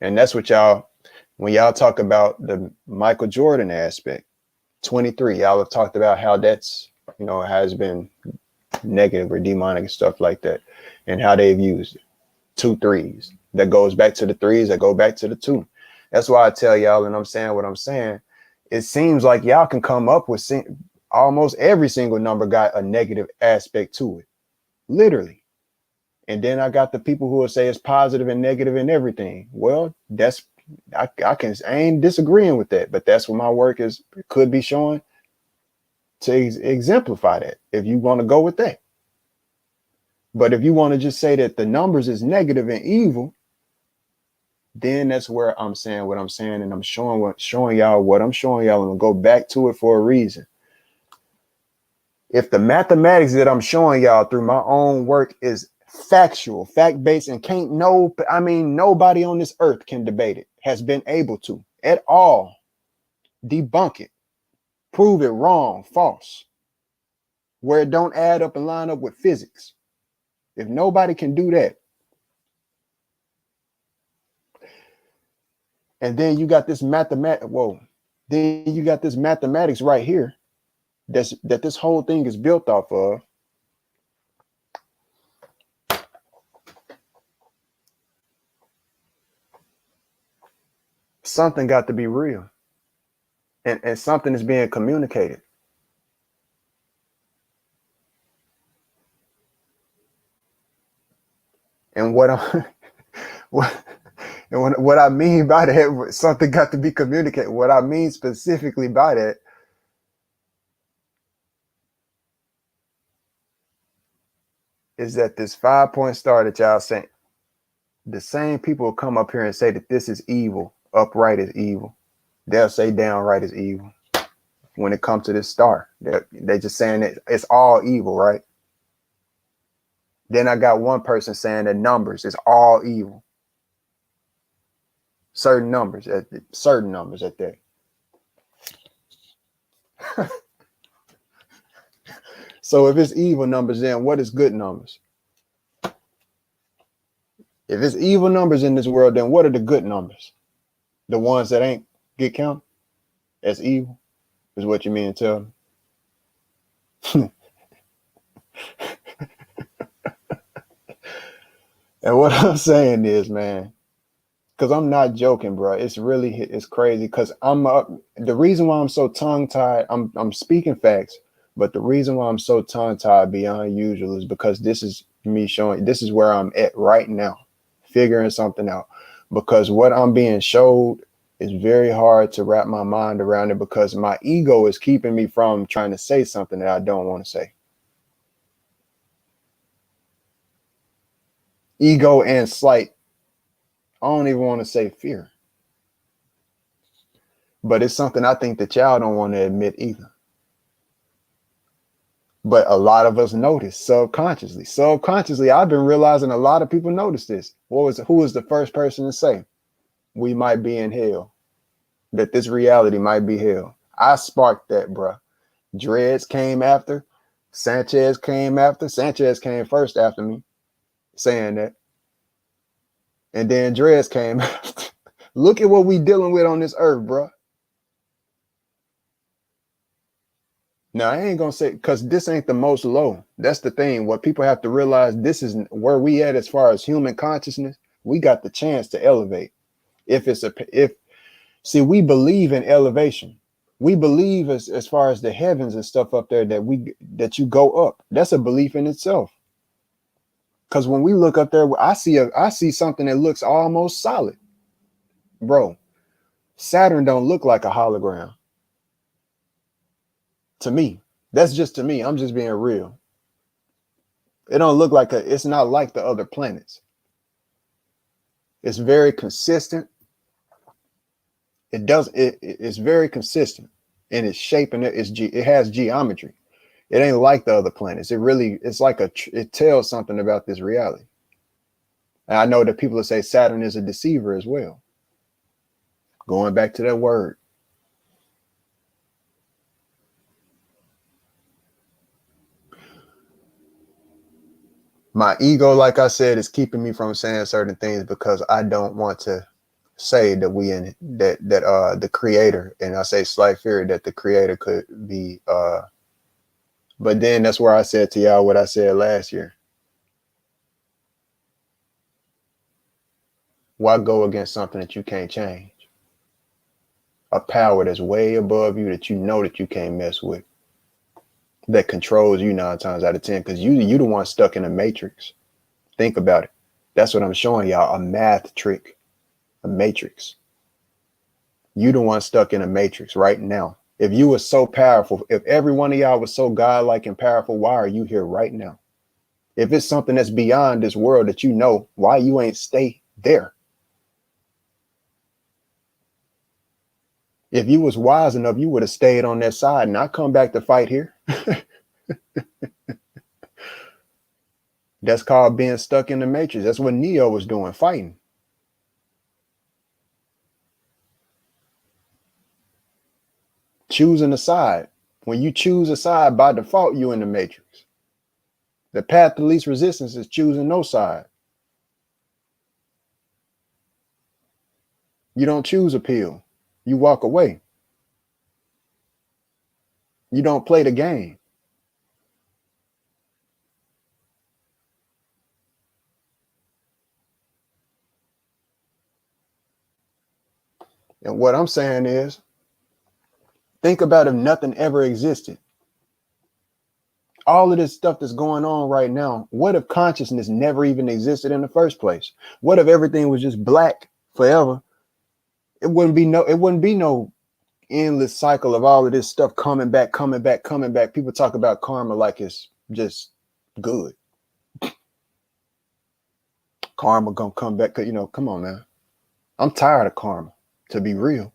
And that's what y'all, when y'all talk about the Michael Jordan aspect, 23, y'all have talked about how that's, has been negative or demonic and stuff like that, and how they've used it. 2 3s. That goes back to the 3s that go back to the 2. That's why I tell y'all, and I'm saying what I'm saying, it seems like y'all can come up with almost every single number got a negative aspect to it, literally. And then I got the people who will say it's positive and negative and everything. Well, that's, I ain't disagreeing with that, but that's what my work could be showing to exemplify that, if you want to go with that. But if you want to just say that the numbers is negative and evil, then that's where I'm saying what I'm saying, and I'm showing y'all what I'm showing y'all, and I'll go back to it for a reason. If the mathematics that I'm showing y'all through my own work is factual, fact-based, and nobody on this earth can debate it, has been able to at all debunk it, prove it wrong, false, where it don't add up and line up with physics. If nobody can do that, and then you got this mathematics right here that this whole thing is built off of. Something got to be real, and something is being communicated. And what I mean by that, something got to be communicated. What I mean specifically by that is that this 5-point star that y'all saying, the same people will come up here and say that this is evil, upright is evil. They'll say downright is evil. When it comes to this star, they're just saying that it's all evil, right? Then I got one person saying that numbers is all evil. Certain numbers at that. So if it's evil numbers, then what is good numbers? If it's evil numbers in this world, then what are the good numbers? The ones that ain't get counted as evil is what you mean to tell me. And what I'm saying is, man, because I'm not joking, bro. It's crazy. Because the reason why I'm so tongue tied, I'm speaking facts, but the reason why I'm so tongue tied beyond usual is because this is me showing. This is where I'm at right now, figuring something out. Because what I'm being showed is very hard to wrap my mind around it because my ego is keeping me from trying to say something that I don't want to say. Ego and slight. I don't even want to say fear, but it's something I think that y'all don't want to admit either. But a lot of us notice subconsciously. Subconsciously, I've been realizing a lot of people notice this. Who was the first person to say we might be in hell? That this reality might be hell. I sparked that, bruh. Dreads came after. Sanchez came after. Sanchez came first after me saying that. And then Dreads came after. Look at what we dealing with on this earth, bruh. Now, I ain't gonna say because this ain't the most low. That's the thing. What people have to realize, this is where we at as far as human consciousness. We got the chance to elevate. If see, we believe in elevation. We believe as far as the heavens and stuff up there that you go up. That's a belief in itself. Because when we look up there, I see something that looks almost solid, bro. Saturn don't look like a hologram to me. That's just to me. I'm just being real. It don't look like it's not like the other planets. It's very consistent. It's very consistent in its shape and it has geometry. It ain't like the other planets. It tells something about this reality. And I know that people will say Saturn is a deceiver as well. Going back to that word. My ego, like I said, is keeping me from saying certain things because I don't want to say that the creator, and I say slight fear that the creator could be but then that's where I said to y'all what I said last year. Why go against something that you can't change? A power that's way above you that you know that you can't mess with, that controls you 9 times out of 10, because you the one stuck in a matrix. Think about it. That's what I'm showing y'all, a math trick, a matrix. You the one stuck in a matrix right now. If you were so powerful, if every one of y'all was so godlike and powerful, why are you here right now? If it's something that's beyond this world that you know, why you ain't stay there? If you was wise enough, you would have stayed on that side and not come back to fight here. That's called being stuck in the matrix. That's what Neo was doing, fighting. Choosing a side. When you choose a side, by default, you in the matrix. The path to least resistance is choosing no side. You don't choose a pill. You walk away. You don't play the game. And what I'm saying is, think about if nothing ever existed. All of this stuff that's going on right now, what if consciousness never even existed in the first place? What if everything was just black forever? It wouldn't be no endless cycle of all of this stuff coming back, coming back, coming back. People talk about karma like it's just good. Karma gonna come back. Come on, man. I'm tired of karma, to be real.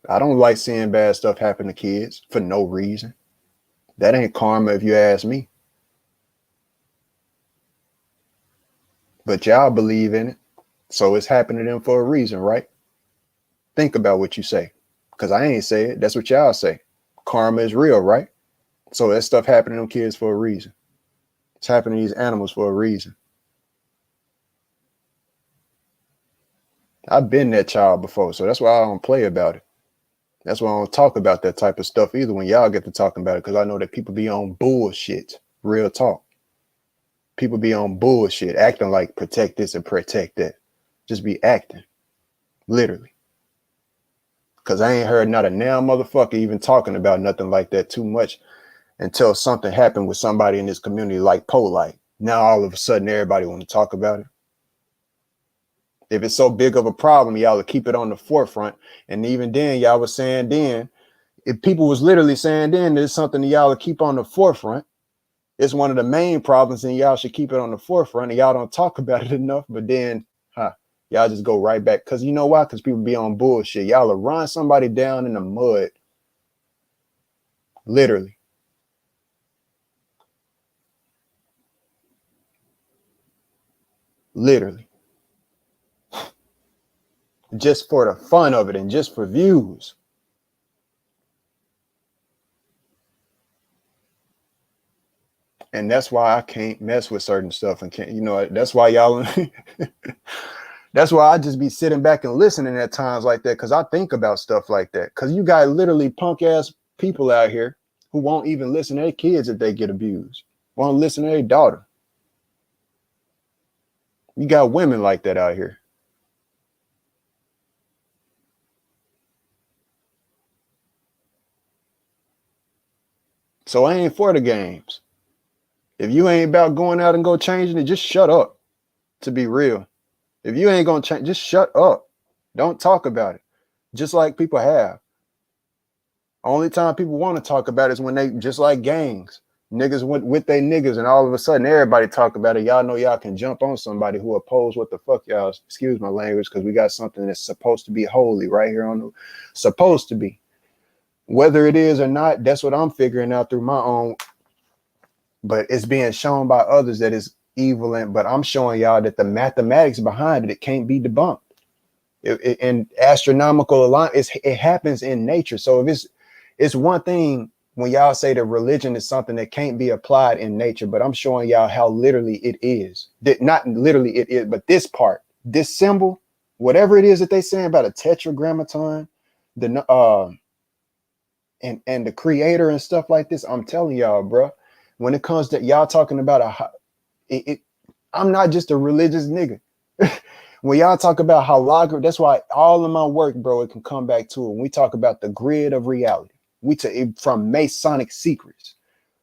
I don't like seeing bad stuff happen to kids for no reason. That ain't karma if you ask me. But y'all believe in it. So it's happening to them for a reason, right? Think about what you say. Because I ain't say it. That's what y'all say. Karma is real, right? So that stuff happened to them kids for a reason. It's happening to these animals for a reason. I've been that child before, so that's why I don't play about it. That's why I don't talk about that type of stuff either when y'all get to talking about it, because I know that people be on bullshit. Real talk. People be on bullshit, acting like protect this and protect that. Just be acting. Literally. Because I ain't heard not a damn motherfucker even talking about nothing like that too much until something happened with somebody in this community like Polite. Now all of a sudden everybody want to talk about it. If it's so big of a problem, y'all will keep it on the forefront. And even then, y'all was saying then, if people was literally saying then there's something that y'all will keep on the forefront, it's one of the main problems and y'all should keep it on the forefront, and y'all don't talk about it enough, but then y'all just go right back. Because you know why? Because people be on bullshit. Y'all will run somebody down in the mud. Literally. Literally. Just for the fun of it and just for views. And that's why I can't mess with certain stuff and can't, you know, that's why y'all that's why I just be sitting back and listening at times like that, because I think about stuff like that. Because you got literally punk ass people out here who won't even listen to their kids if they get abused, won't listen to their daughter. You got women like that out here. So I ain't for the games. If you ain't about going out and go changing it, just shut up. To be real. If you ain't gonna change, just shut up. Don't talk about it. Just like people have. Only time people want to talk about it is when they, just like gangs, niggas with they niggas, and all of a sudden everybody talk about it. Y'all know y'all can jump on somebody who oppose what the fuck y'all, excuse my language, because we got something that's supposed to be holy right here on the, supposed to be. Whether it is or not, that's what I'm figuring out through my own, but it's being shown by others that it's evil, and but I'm showing y'all that the mathematics behind it can't be debunked. And astronomical alignment, it happens in nature. So if it's one thing when y'all say that religion is something that can't be applied in nature, but I'm showing y'all how literally it is. That not literally it is, but this part, this symbol, whatever it is that they saying about a tetragrammaton, the and the creator and stuff like this, I'm telling y'all, bro, when it comes to y'all talking about I'm not just a religious nigga. When y'all talk about how logical, that's why all of my work, bro, it can come back to it. When we talk about the grid of reality, we take from Masonic secrets,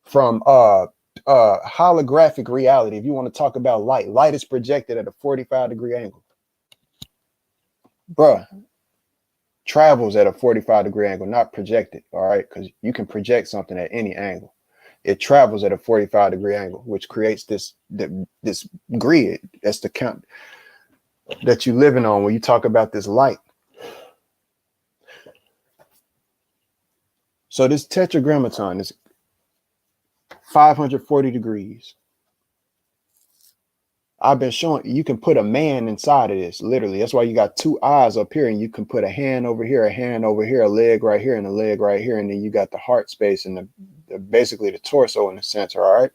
from holographic reality. If you want to talk about light is projected at a 45-degree angle, bro. Travels at a 45-degree angle, not projected. All right, because you can project something at any angle. It travels at a 45-degree angle, which creates this grid. That's the count that you're living on when you talk about this light. So this tetragrammaton is 540 degrees. I've been showing you can put a man inside of this, literally. That's why you got two eyes up here, and you can put a hand over here, a leg right here, and a leg right here, and then you got the heart space and the basically the torso in the center. All right.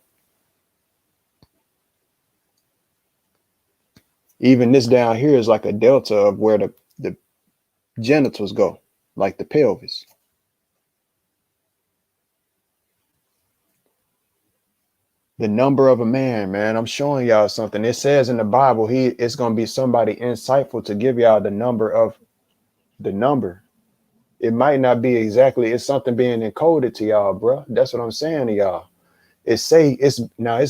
Even this down here is like a delta of where the genitals go, like the pelvis. The number of a man, I'm showing y'all something. It says in the Bible, it's going to be somebody insightful to give y'all the number of the number. It might not be exactly, it's something being encoded to y'all, bro. That's what I'm saying to y'all. It's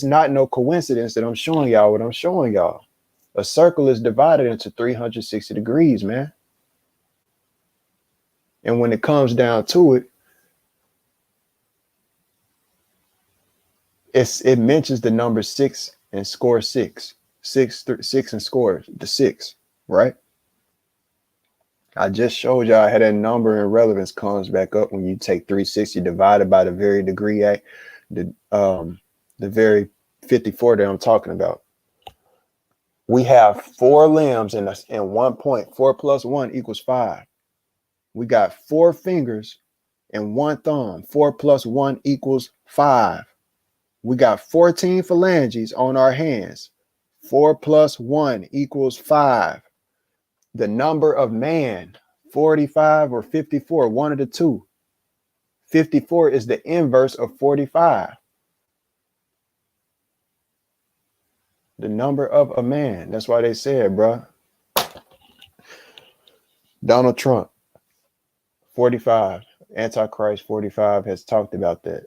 not no coincidence that I'm showing y'all what I'm showing y'all. A circle is divided into 360 degrees, man. And when it comes down to it, it mentions the number 6 and score 6. 6 and score the 6, right? I just showed y'all how that number and relevance comes back up when you take 360 divided by the very degree, the very 54 that I'm talking about. We have 4 limbs and 1 point. 4 plus 1 equals 5. We got 4 fingers and one thumb. 4 plus 1 equals 5. We got 14 phalanges on our hands. 4 plus 1 equals 5. The number of man, 45 or 54, one of the two. 54 is the inverse of 45. The number of a man. That's why they said, bro. Donald Trump, 45. Antichrist 45 has talked about that.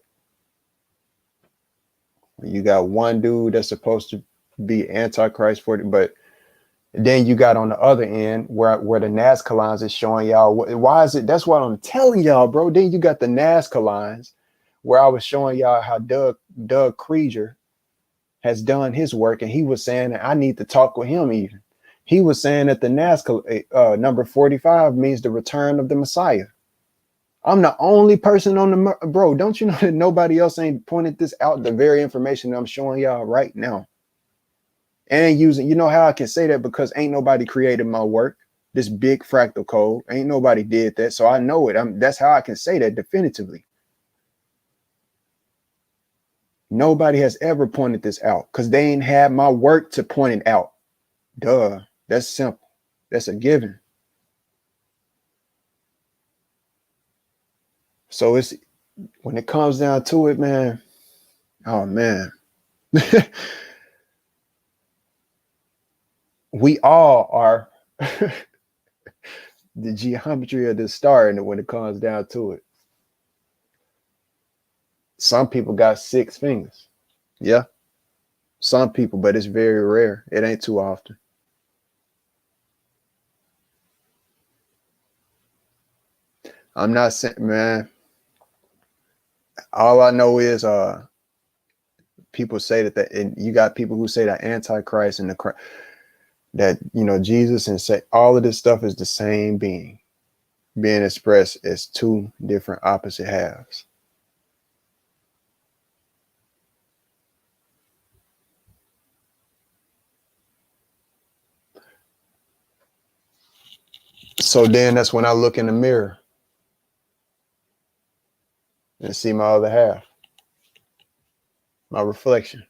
You got one dude that's supposed to be Antichrist 40, but then you got on the other end where the Nazca lines is showing y'all why is it? That's what I'm telling y'all, bro. Then you got the Nazca lines where I was showing y'all how Doug Krieger has done his work, and he was saying that I need to talk with him. Even he was saying that the Nazca number 45 means the return of the Messiah. I'm the only person on the bro. Don't you know that nobody else ain't pointed this out? The very information that I'm showing y'all right now. And using, you know how I can say that? Because ain't nobody created my work, this big fractal code. Ain't nobody did that. So I know it. That's how I can say that definitively. Nobody has ever pointed this out because they ain't had my work to point it out. Duh. That's simple. That's a given. So it's when it comes down to it, man. Oh man. We all are the geometry of the star, and when it comes down to it, some people got 6 fingers. Yeah, some people, but it's very rare. It ain't too often. I'm not saying, man. All I know is, people say that, and you got people who say that Antichrist and that Jesus and say all of this stuff is the same being expressed as 2 different opposite halves. So then that's when I look in the mirror and see my other half, my reflection.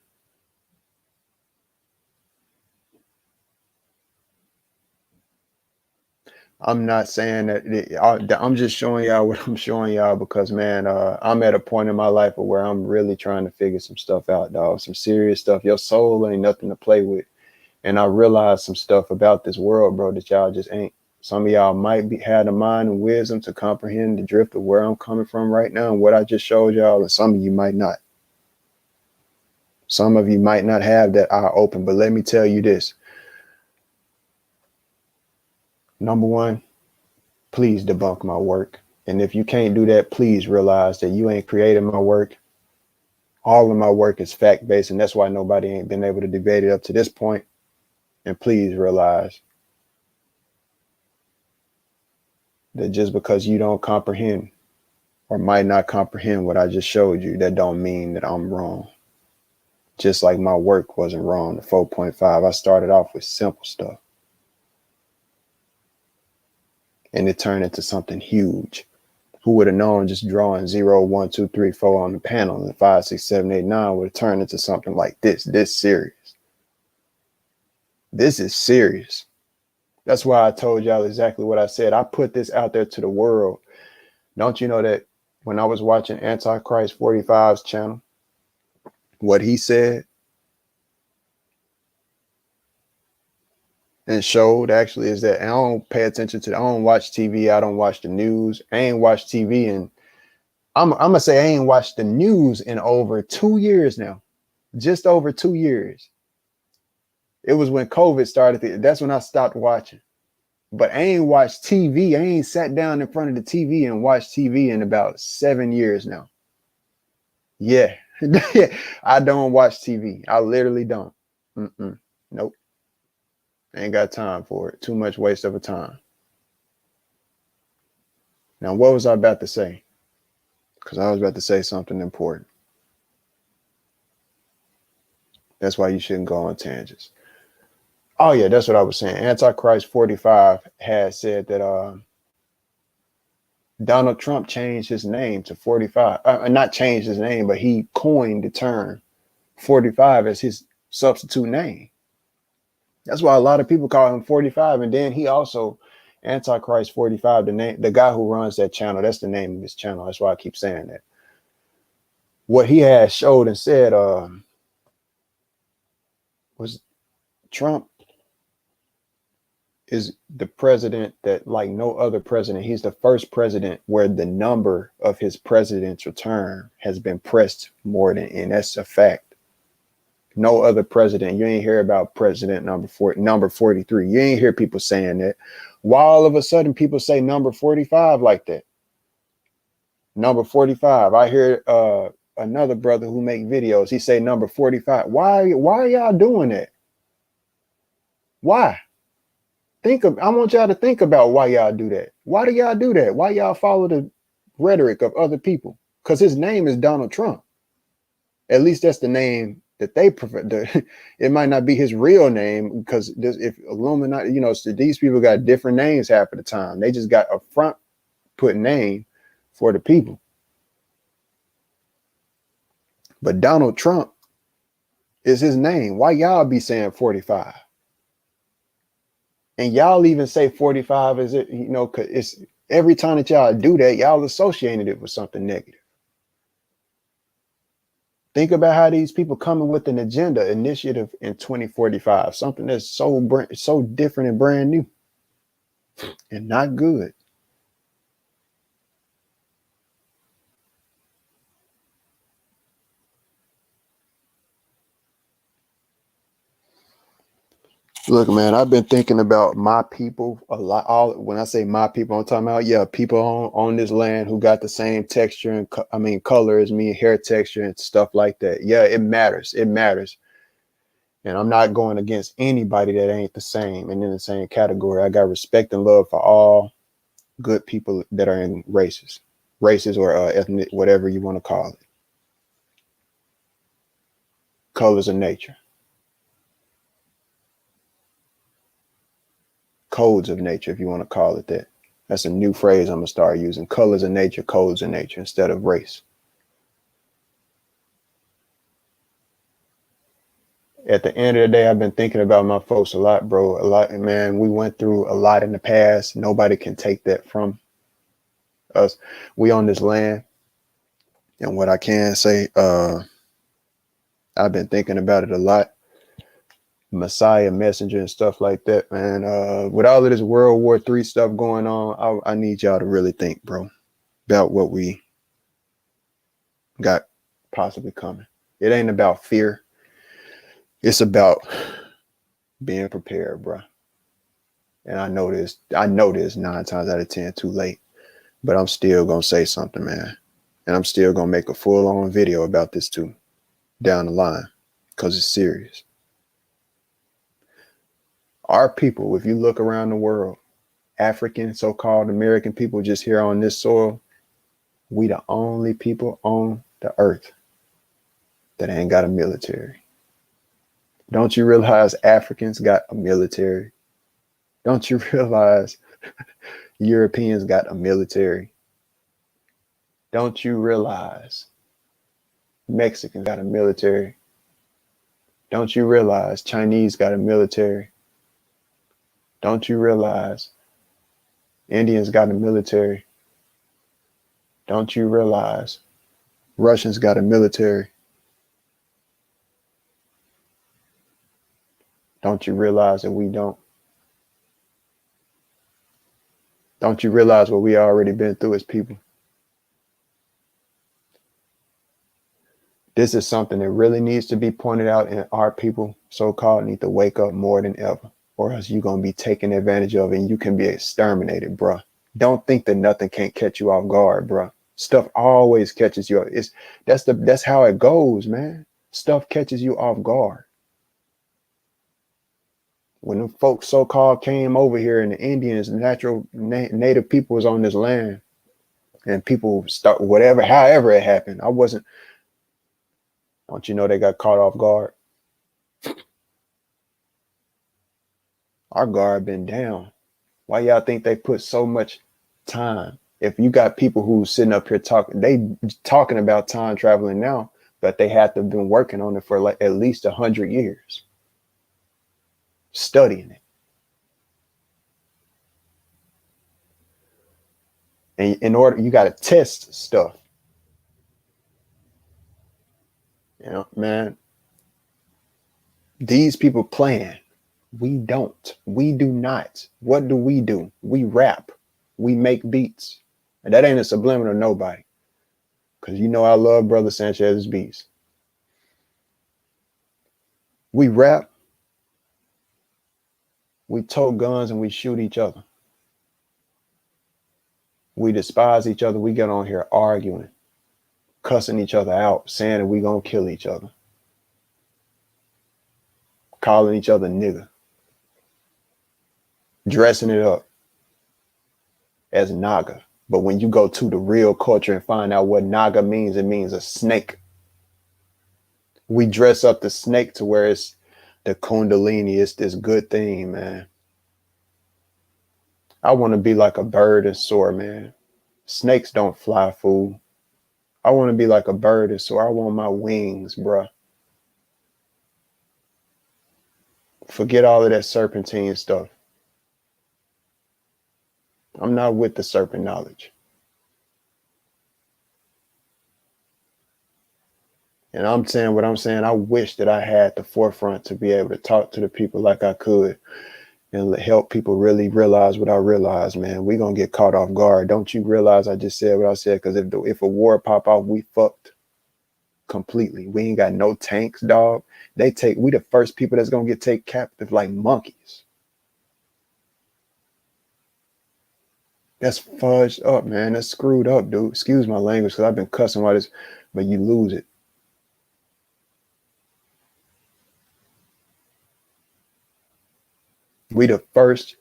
I'm not saying that I'm just showing y'all what I'm showing y'all because, man, I'm at a point in my life where I'm really trying to figure some stuff out, dog. Some serious stuff. Your soul ain't nothing to play with. And I realized some stuff about this world, bro, that y'all just ain't. Some of y'all might have the mind and wisdom to comprehend the drift of where I'm coming from right now and what I just showed y'all, and some of you might not. Some of you might not have that eye open, but let me tell you this. Number one, please debunk my work. And if you can't do that, please realize that you ain't created my work. All of my work is fact-based, and that's why nobody ain't been able to debate it up to this point. And please realize that just because you don't comprehend or might not comprehend what I just showed you, that don't mean that I'm wrong. Just like my work wasn't wrong. The 4.5, I started off with simple stuff. And it turned into something huge. Who would have known just drawing 0, 1, 2, 3, 4 on the panel and 5, 6, 7, 8, 9 would have turned into something like this serious. This is serious. That's why I told y'all exactly what I said. I put this out there to the world. Don't you know that when I was watching Antichrist 45's channel, what he said and showed actually is that I don't pay attention to I don't watch TV. I don't watch the news. I ain't watched TV, and I'm gonna say I ain't watched the news in over 2 years now. Just over 2 years. It was when COVID started. That's when I stopped watching. But I ain't watched TV. I ain't sat down in front of the TV and watched TV in about 7 years now. Yeah. I don't watch TV. I literally don't. Nope. Ain't got time for it. Too much waste of a time. Now, what was I about to say? Because I was about to say something important. That's why you shouldn't go on tangents. Oh, yeah, that's what I was saying. Antichrist 45 has said that Donald Trump changed his name to 45. Not changed his name, but he coined the term 45 as his substitute name. That's why a lot of people call him 45. And then he also, Antichrist 45, the guy who runs that channel, that's the name of his channel. That's why I keep saying that. What he has showed and said was Trump is the president that, like no other president, he's the first president where the number of his presidential term has been pressed more than, and that's a fact. No other president, you ain't hear about president number 43. You ain't hear people saying that. Why all of a sudden people say number 45 like that? Number 45. I hear another brother who make videos, he say number 45. Why are y'all doing that? Why? I want y'all to think about why y'all do that. Why do y'all do that? Why y'all follow the rhetoric of other people? Because his name is Donald Trump. At least that's the name that they prefer. It might not be his real name, because if Illuminati, so these people got different names half of the time. They just got a front put name for the people. But Donald Trump is his name. Why y'all be saying 45? And y'all even say 45 is it, because it's every time that y'all do that, y'all associated it with something negative. Think about how these people coming with an agenda initiative in 2045, something that's so different and brand new and not good. Look, man, I've been thinking about my people a lot. When I say my people, I'm talking about, people on this land who got the same texture and color as me, hair texture and stuff like that. Yeah, it matters. It matters. And I'm not going against anybody that ain't the same and in the same category. I got respect and love for all good people that are in races or ethnic, whatever you want to call it. Colors of nature. Codes of nature, if you want to call it that. That's a new phrase I'm going to start using. Colors of nature, codes of nature, instead of race. At the end of the day, I've been thinking about my folks a lot, bro. A lot, man. We went through a lot in the past. Nobody can take that from us. We on this land. And what I can say, I've been thinking about it a lot. Messiah, messenger, and stuff like that, man. With all of this World War III stuff going on, I need y'all to really think, bro, about what we got possibly coming. It ain't about fear. It's about being prepared, bro. And I know this 9 times out of 10 too late, but I'm still gonna say something, man. And I'm still gonna make a full-on video about this too down the line, because it's serious. Our people, if you look around the world, African, so-called American people just here on this soil, we the only people on the earth that ain't got a military. Don't you realize Africans got a military? Don't you realize Europeans got a military? Don't you realize Mexicans got a military? Don't you realize Chinese got a military? Don't you realize Indians got a military? Don't you realize Russians got a military? Don't you realize that we don't? Don't you realize what we already been through as people? This is something that really needs to be pointed out, and our people, so-called, need to wake up more than ever, or else you're going to be taken advantage of and you can be exterminated, bro. Don't think that nothing can't catch you off guard, bro. Stuff always catches you. That's how it goes, man. Stuff catches you off guard. When the folks so-called came over here and the Indians, natural native people was on this land, and people start however it happened. Don't you know they got caught off guard? Our guard been down. Why y'all think they put so much time If you got people who sitting up here talking about time traveling now, but they had to have been working on it for like at least 100 years, studying it. And in order, you got to test stuff. You know, man, these people playing. We don't. We do not. What do? We rap. We make beats. And that ain't a subliminal nobody. Because you know I love Brother Sanchez's beats. We rap. We tote guns and we shoot each other. We despise each other. We get on here arguing, cussing each other out, saying that we gonna kill each other, calling each other nigga, dressing it up as Naga. But when you go to the real culture and find out what Naga means, it means a snake. We dress up the snake to where it's the Kundalini. It's this good thing, man. I want to be like a bird and soar, man. Snakes don't fly, fool. I want to be like a bird and soar. I want my wings, bruh. Forget all of that serpentine stuff. I'm not with the serpent knowledge. And I'm saying what I'm saying. I wish that I had the forefront to be able to talk to the people like I could and help people really realize what I realize, man. We gonna get caught off guard. Don't you realize I just said what I said? Because if a war pop off, we fucked completely. We ain't got no tanks, dog. We the first people that's gonna get taken captive like monkeys. That's fudged up, man. That's screwed up, dude. Excuse my language, because I've been cussing while this, but you lose it. We the first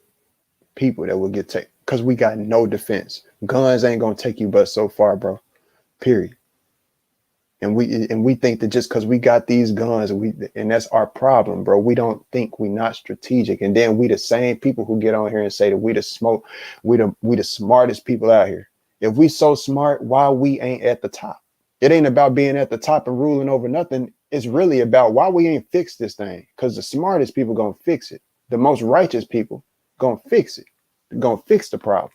people that will get taken because we got no defense. Guns ain't gonna take you but so far, bro. Period. And we think that just because we got these guns and that's our problem, bro. We don't think we not strategic. And then we the same people who get on here and say that we the smartest people out here. If we so smart, why we ain't at the top? It ain't about being at the top and ruling over nothing. It's really about why we ain't fixed this thing. Because the smartest people gonna fix it. The most righteous people gonna fix it. They're gonna fix the problem.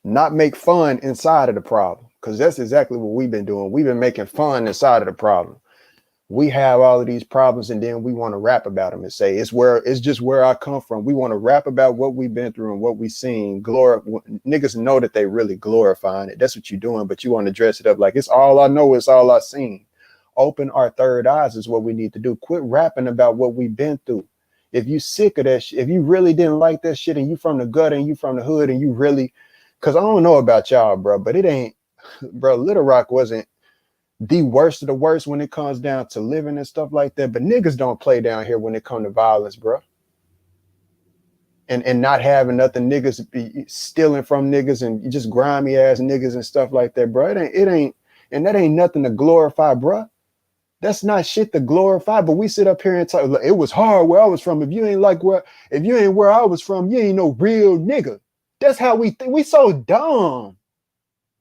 Not make fun inside of the problem, because that's exactly what we've been doing. We've been making fun inside of the problem. We have all of these problems, and then we want to rap about them and say it's just where I come from. We want to rap about what we've been through and what we've seen. Niggas know that they really glorifying it. That's what you're doing, but you want to dress it up like it's all I know, it's all I seen. Open our third eyes is what we need to do. Quit rapping about what we've been through. If you sick of that shit, if you really didn't like that shit and you from the gut and you from the hood and you really, because I don't know about y'all, bro, but it ain't, bro, Little Rock wasn't the worst of the worst when it comes down to living and stuff like that. But niggas don't play down here when it comes to violence, bro. And not having nothing, niggas be stealing from niggas and just grimy ass niggas and stuff like that, bro. It ain't, and that ain't nothing to glorify, bro. That's not shit to glorify, but we sit up here and talk, it was hard where I was from. If you ain't where I was from, you ain't no real nigga. That's how we think. We so dumb,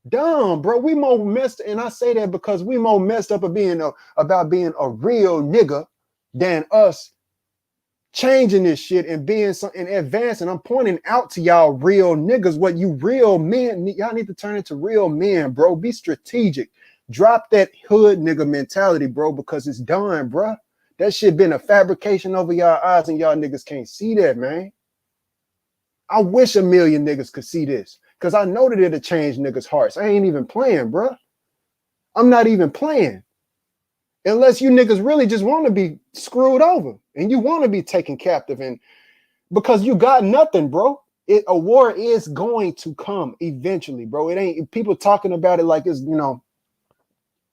bro. We more messed, and I say that because we more messed up about being a real nigga than us changing this shit and being and advancing. I'm pointing out to y'all real niggas what you real men, y'all need to turn into real men, bro. Be strategic. Drop that hood nigga mentality, bro, because it's done, bro. That shit been a fabrication over y'all eyes and y'all niggas can't see that, man. I wish a million niggas could see this because I know that it'll change niggas' hearts. I ain't even playing, bro. I'm not even playing. Unless you niggas really just want to be screwed over and you want to be taken captive, and because you got nothing, bro. A war is going to come eventually, bro. It ain't people talking about it like it's,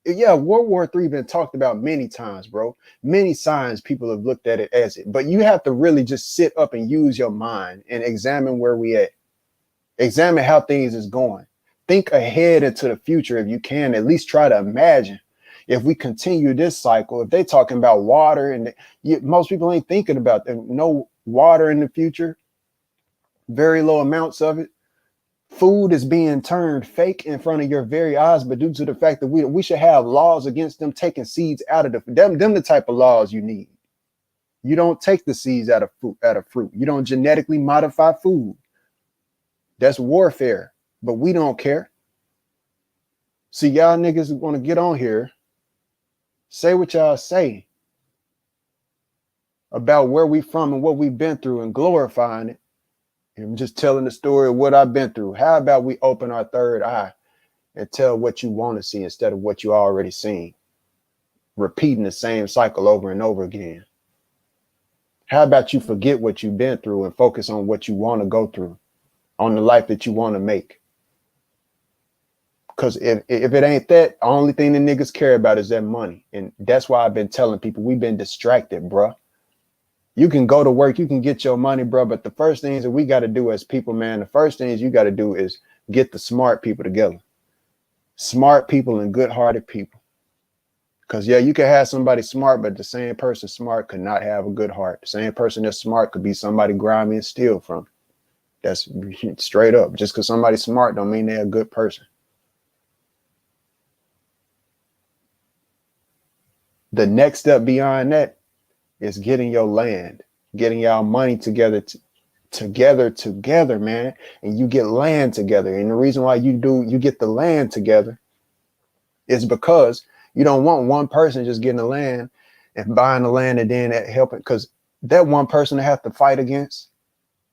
yeah, World War III been talked about many times, bro. Many signs people have looked at it as it, but you have to really just sit up and use your mind and examine where we at. Examine how things is going. Think ahead into the future if you can. At least try to imagine if we continue this cycle. If they talking about water and most people ain't thinking about them. No water in the future. very low amounts of it. Food is being turned fake in front of your very eyes, but due to the fact that we should have laws against them taking seeds out of them the type of laws you need. You don't take the seeds out of fruit. You don't genetically modify food. That's warfare, but we don't care. See, y'all niggas want to get on here, say what y'all say about where we from and what we've been through and glorifying it. And I'm just telling the story of what I've been through. How about we open our third eye and tell what you want to see instead of what you already seen? Repeating the same cycle over and over again. How about you forget what you've been through and focus on what you want to go through, on the life that you want to make? Because if it ain't that, the only thing the niggas care about is that money. And that's why I've been telling people we've been distracted, bruh. You can go to work, you can get your money, bro. But the first things that we got to do as people, man, the first things you got to do is get the smart people together. Smart people and good-hearted people. Because, yeah, you can have somebody smart, but the same person smart could not have a good heart. The same person that's smart could be somebody grimy and steal from. That's straight up. Just because somebody's smart don't mean they're a good person. The next step beyond that is getting your land, getting y'all money together, man. And you get land together. And the reason why you get the land together is because you don't want one person just getting the land and buying the land and then helping, because that one person to have to fight against,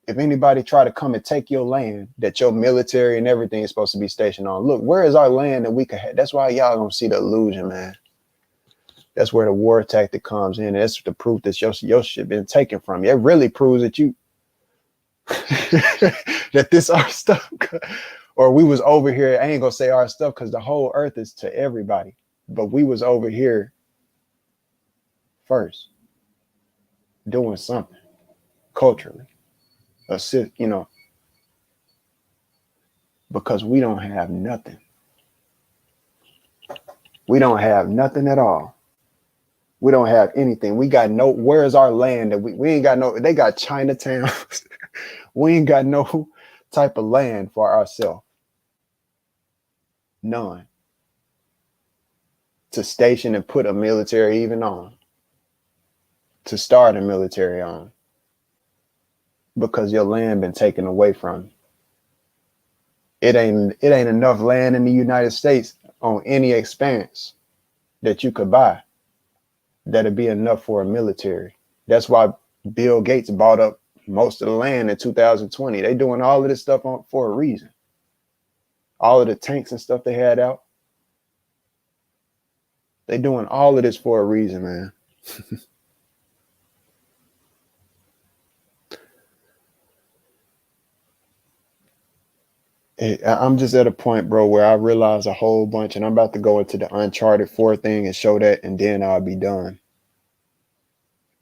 if anybody try to come and take your land that your military and everything is supposed to be stationed on, look, where is our land that we could have? That's why y'all don't see the illusion, man. That's where the war tactic comes in. That's the proof that your shit been taken from you. It really proves that you that this our stuff, or we was over here. I ain't gonna say our stuff because the whole earth is to everybody, but we was over here first doing something culturally, because we don't have nothing. We don't have nothing at all. We don't have anything. We got no, where's our land that we ain't got no, they got Chinatown. We ain't got no type of land for ourselves. None. To station and put a military even on. To start a military on. Because your land been taken away from you. It ain't enough land in the United States on any expanse that you could buy that'd be enough for a military. That's why Bill Gates bought up most of the land in 2020. They doing all of this stuff for a reason. All of the tanks and stuff they had out. They doing all of this for a reason, man. I'm just at a point, bro, where I realize a whole bunch, and I'm about to go into the Uncharted 4 thing and show that, and then I'll be done.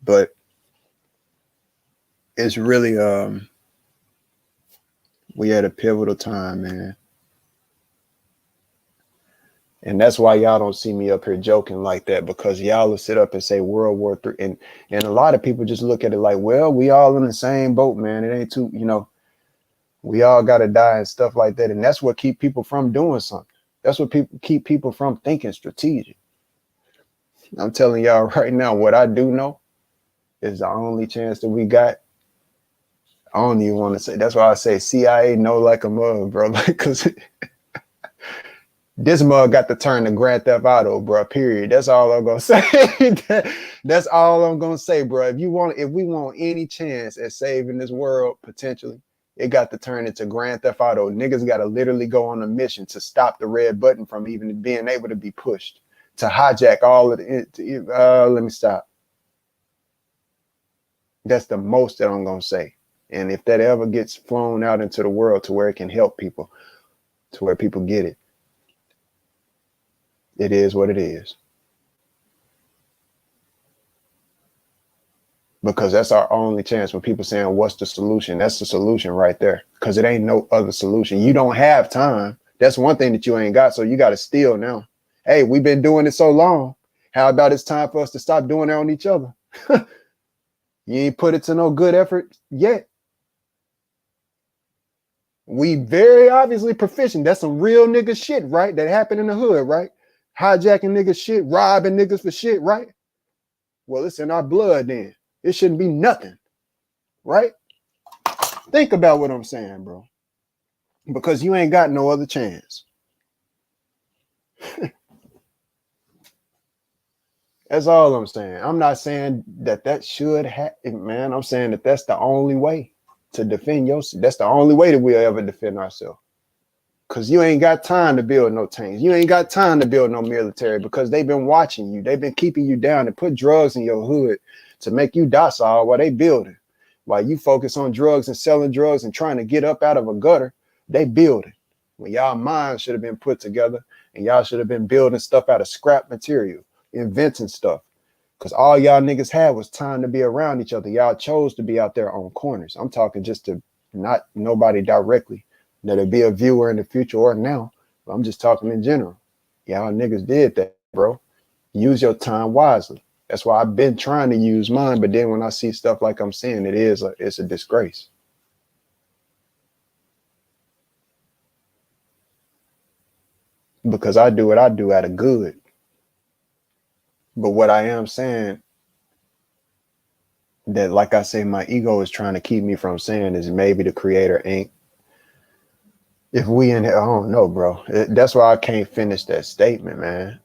But it's really, we had a pivotal time, man. And that's why y'all don't see me up here joking like that, because y'all will sit up and say World War III. And a lot of people just look at it like, well, we all in the same boat, man. It ain't too, we all got to die and stuff like that. And that's what keep people from doing something. That's what keep people from thinking strategic. I'm telling y'all right now, what I do know is the only chance that we got. I don't even want to say. That's why I say CIA know like a mug, bro. Like, because this mug got to turn to Grand Theft Auto, bro. Period. That's all I'm gonna say. That's all I'm gonna say, bro. If we want any chance at saving this world potentially, it got to turn into Grand Theft Auto. Niggas got to literally go on a mission to stop the red button from even being able to be pushed, to hijack all of it. Let me stop. That's the most that I'm gonna say. And if that ever gets flown out into the world to where it can help people, to where people get it, it is what it is. Because that's our only chance. When people saying, what's the solution? That's the solution right there. Because it ain't no other solution. You don't have time. That's one thing that you ain't got. So you got to steal now. Hey, we've been doing it so long. How about it's time for us to stop doing it on each other? You ain't put it to no good effort yet. We very obviously proficient. That's some real nigga shit, right? That happened in the hood, right? Hijacking niggas shit, robbing niggas for shit, right? Well, it's in our blood then. It shouldn't be nothing, right? Think about what I'm saying, bro. Because you ain't got no other chance. That's all I'm saying. I'm not saying that should happen, man. I'm saying that that's the only way to defend yourself. That's the only way that we'll ever defend ourselves. Because you ain't got time to build no tanks. You ain't got time to build no military because they've been watching you. They've been keeping you down and put drugs in your hood to make you docile while they building. While you focus on drugs and selling drugs and trying to get up out of a gutter, they building. When y'all minds should have been put together and y'all should have been building stuff out of scrap material, inventing stuff. Because all y'all niggas had was time to be around each other. Y'all chose to be out there on corners. I'm talking just to not nobody directly. That'll be a viewer in the future or now. But I'm just talking in general. Y'all niggas did that, bro. Use your time wisely. That's why I've been trying to use mine. But then when I see stuff like I'm saying, it's a disgrace. Because I do what I do out of good. But what I am saying that, like I say, my ego is trying to keep me from saying is maybe the creator ain't. If we in here, I don't know, bro. That's why I can't finish that statement, man.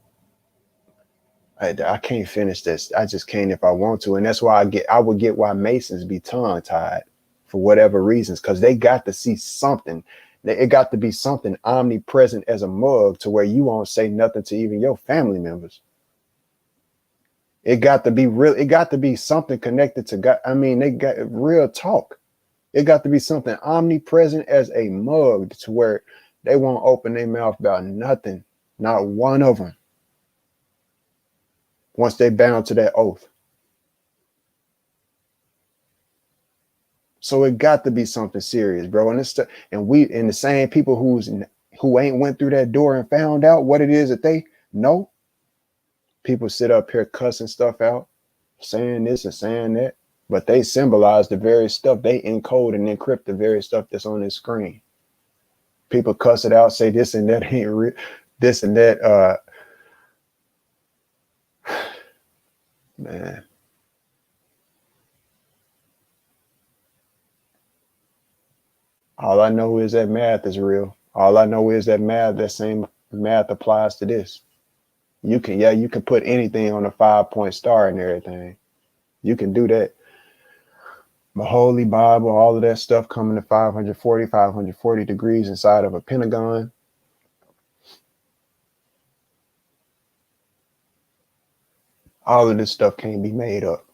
I can't finish this. I just can't if I want to. And that's why I would get why Masons be tongue tied for whatever reasons, because they got to see something. It got to be something omnipresent as a mug to where you won't say nothing to even your family members. It got to be real. It got to be something connected to God. I mean, they got real talk. It got to be something omnipresent as a mug to where they won't open their mouth about nothing. Not one of them. Once they bound to that oath. So it got to be something serious, bro. And it's the same people who ain't went through that door and found out what it is that they know. People sit up here cussing stuff out, saying this and saying that, but they symbolize the very stuff. They encode and encrypt the very stuff that's on this screen. People cuss it out, say this and that ain't real, this and that. Man. All I know is that math is real. All I know is that that same math applies to this. You can put anything on a 5-point star and everything. You can do that. The Holy Bible, all of that stuff coming to 540 degrees inside of a pentagon. All of this stuff can't be made up.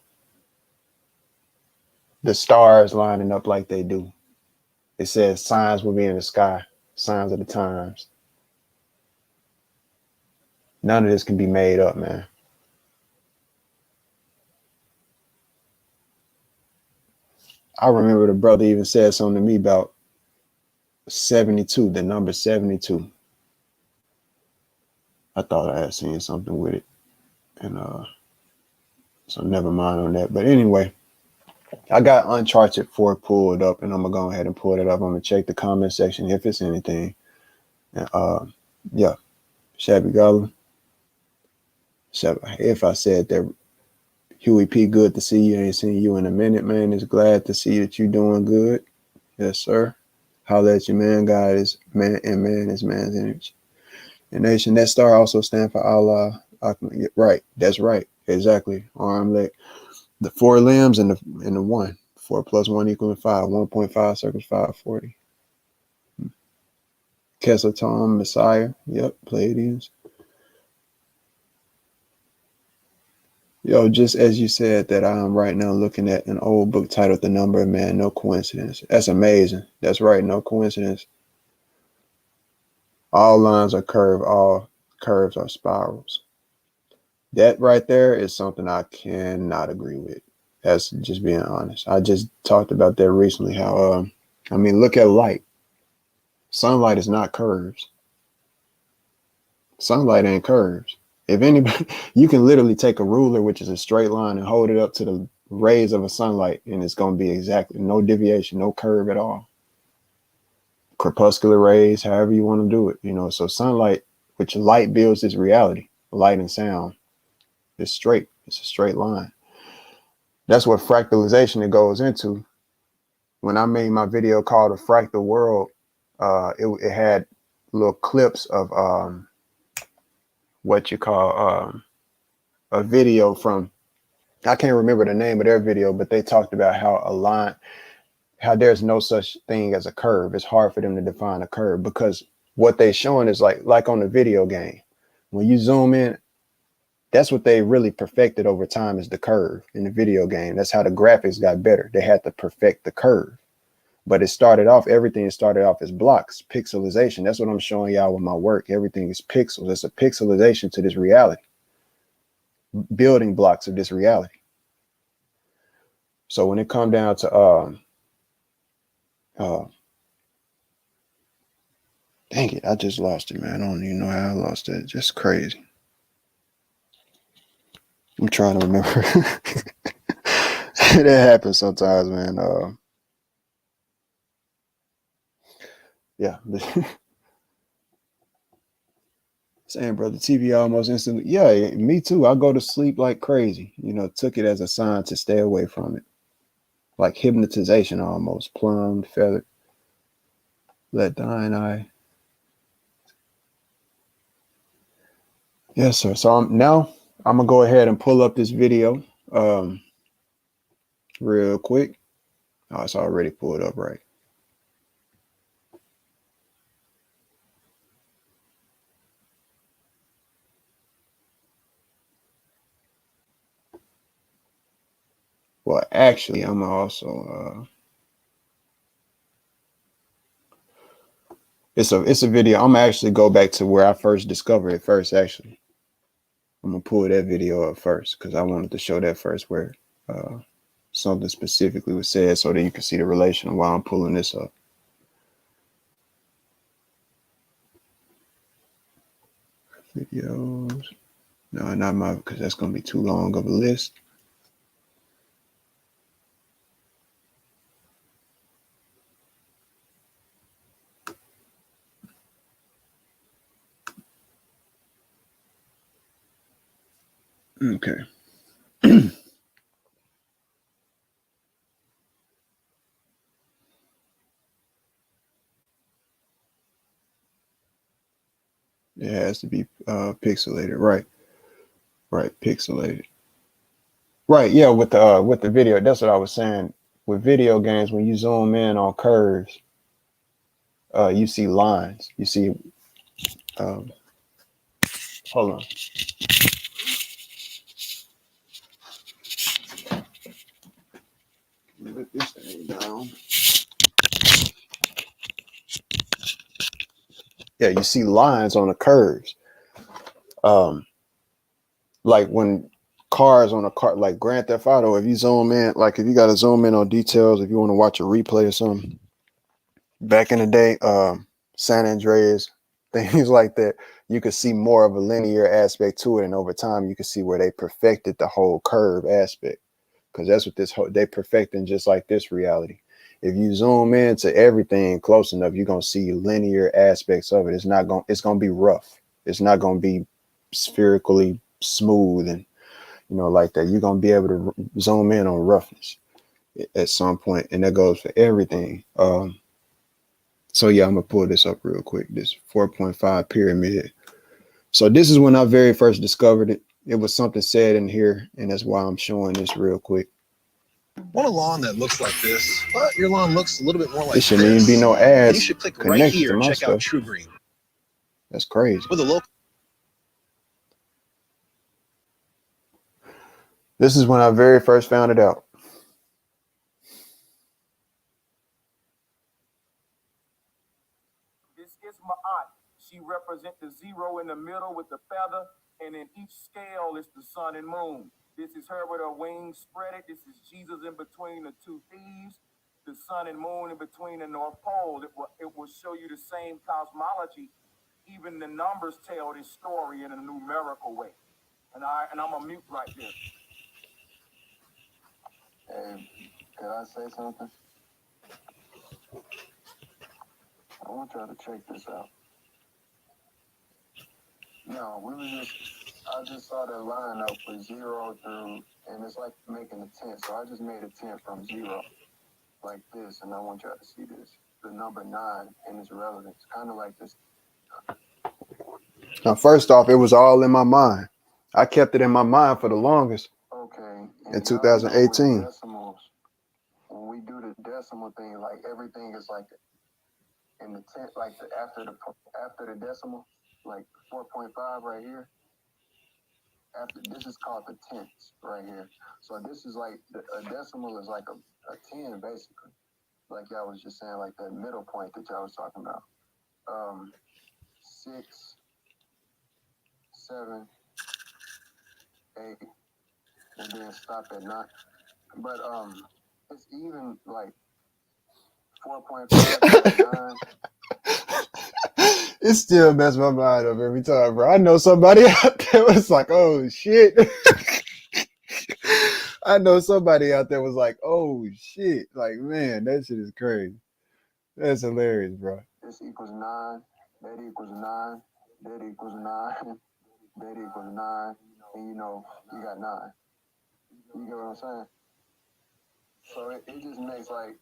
The stars lining up like they do. It says signs will be in the sky, signs of the times. None of this can be made up, man. I remember the brother even said something to me about 72, the number 72. I thought I had seen something with it. And so never mind on that. But anyway, I got Uncharted 4 pulled up, and I'm gonna go ahead and pull it up. I'm gonna check the comment section if it's anything. And yeah, Shabby Goblin. If I said that, Huey P, good to see you. Ain't seen you in a minute, man. It's glad to see that you doing good. Yes, sir. Holla at you, man. God is man, and man is man's image. And nation, that star also stand for Allah. Right. That's right. Exactly. Arm, leg. The 4 limbs and the 1. 4 plus 1 equaling 5. 1.5 circles 540. Kessler Tom, Messiah. Yep. Palladians. Yo, just as you said that, I am right now looking at an old book titled The Number of Man, No Coincidence. That's amazing. That's right, no coincidence. All lines are curved, all curves are spirals. That right there is something I cannot agree with. That's just being honest. I just talked about that recently, how, look at light. Sunlight is not curves. Sunlight ain't curves. If anybody, you can literally take a ruler, which is a straight line, and hold it up to the rays of a sunlight, and it's going to be exactly no deviation, no curve at all. crepuscular rays, however you want to do it, you know. So sunlight, which light builds this reality, light and sound, is straight. It's a straight line. That's what fractalization it goes into. When I made my video called "A Fractal World," it had little clips of what you call a video from, I can't remember the name of their video, but they talked about how there's no such thing as a curve. It's hard for them to define a curve because what they're showing is like on the video game. When you zoom in, that's what they really perfected over time, is the curve in the video game. That's how the graphics got better. They had to perfect the curve. But everything started off as blocks, pixelization. That's what I'm showing y'all with my work. Everything is pixels. It's a pixelization to this reality, building blocks of this reality. So when it come down to dang it, I just lost it, man. I don't even know how I lost it. Just crazy. I'm trying to remember. That happens sometimes, man. Yeah. Saying, brother, TV almost instantly. Yeah, me too. I go to sleep like crazy. You know, took it as a sign to stay away from it. Like hypnotization almost. Plumbed, feathered. Let thine eye. Yes, sir. So now I'm going to go ahead and pull up this video real quick. Oh, it's already pulled up, right? Well, actually, I'm also it's a video. I'm gonna actually go back to where I first discovered it first. Actually, I'm gonna pull that video up first because I wanted to show that first, where something specifically was said, so that you can see the relation while I'm pulling this up. Videos. No, not my, because that's gonna be too long of a list. Okay. It has to be pixelated, right? Right, pixelated. Right, yeah. With the video, that's what I was saying. With video games, when you zoom in on curves, you see lines. You see. Um, hold on. Let this thing down. Yeah, you see lines on the curves. Like when cars on a car, like Grand Theft Auto, if you zoom in, like if you got to zoom in on details, if you want to watch a replay or something, back in the day, San Andreas, things like that, you could see more of a linear aspect to it, and over time, you could see where they perfected the whole curve aspect, because that's what they perfecting, just like this reality. If you zoom into everything close enough, you're gonna see linear aspects of it. It's gonna be rough. It's not gonna be spherically smooth and like that. You're gonna be able to zoom in on roughness at some point, and that goes for everything. So yeah, I'm gonna pull this up real quick. This 4.5 pyramid. So this is when I very first discovered it. It was something said in here, and that's why I'm showing this real quick. Want a lawn that looks like this, but your lawn looks a little bit more like this. Shouldn't even be no ads. You should click right here and check out True Green. That's crazy. With a local. This is when I very first found it out. This is Ma'at. She represents the zero in the middle with the feather, and in each scale is the sun and moon. This is her with her wings spreaded. This is Jesus in between the two thieves, the sun and moon in between the North Pole. It will show you the same cosmology. Even the numbers tell this story in a numerical way. And I'm a mute right there. And can I say something? I want y'all to check this out. No, I just saw the line up with 0 through, and it's like making a tent. So I just made a tent from 0, like this, and I want y'all to see this. The number 9 and its relevance, kind of like this. Now, first off, it was all in my mind. I kept it in my mind for the longest. Okay. In 2018. Decimals, when we do the decimal thing, like everything is like in the tent, like after the decimal, like 4.5 right here. After this is called the tenths right here. So this is like a decimal is like a 10 basically. Like y'all was just saying, like that middle point that y'all was talking about. 6, 7, 8, and then stop at 9. But it's even like 4.5 9. It still messes my mind up every time, bro. I know somebody out there was like, oh shit. I know somebody out there was like, oh shit. Like, man, that shit is crazy. That's hilarious, bro. This equals 9, that equals 9, that equals 9, that equals 9, and you got 9. You get what I'm saying? So it just makes like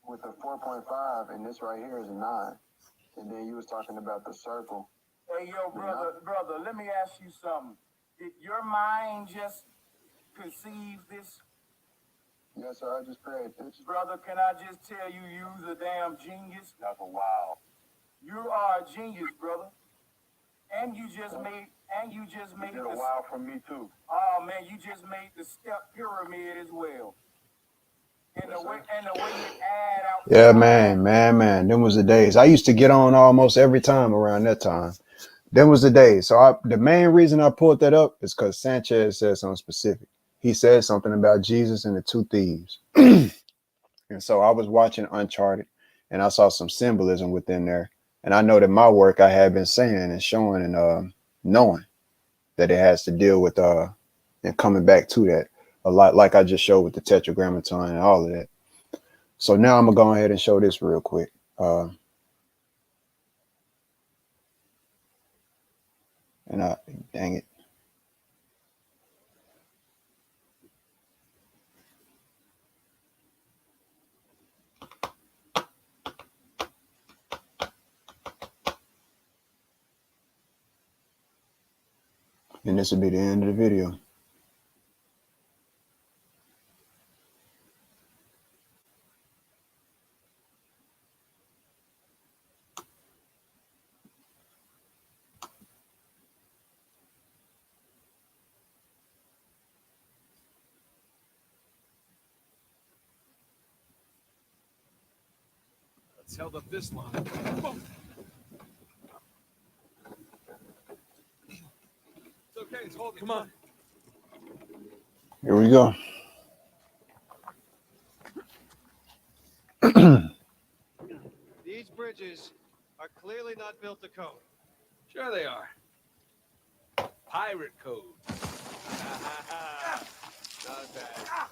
with the 4.5 and this right here is a 9. And then you was talking about the circle. Hey, yo, brother, let me ask you something. Did your mind just conceive this? Yes, sir, I just created this. Brother, can I just tell you, you's a damn genius? That's a wow. You are a genius, brother. And you just made it a wow for me too. Oh man, you just made the step pyramid as well. And the way you add out. Yeah, man. Them was the days. I used to get on almost every time around that time. Them was the days. So the main reason I pulled that up is because Sanchez said something specific. He said something about Jesus and the 2 thieves. And so I was watching Uncharted and I saw some symbolism within there. And I know that my work I had been saying and showing and knowing that it has to deal with and coming back to that a lot, like I just showed with the tetragrammaton and all of that. So now I'm gonna go ahead and show this real quick. Dang it. And this will be the end of the video. Let's held up this line. Boom. It's okay, it's holding. Come on. Here we go. These bridges are clearly not built to code. Sure they are. Pirate code. Not bad.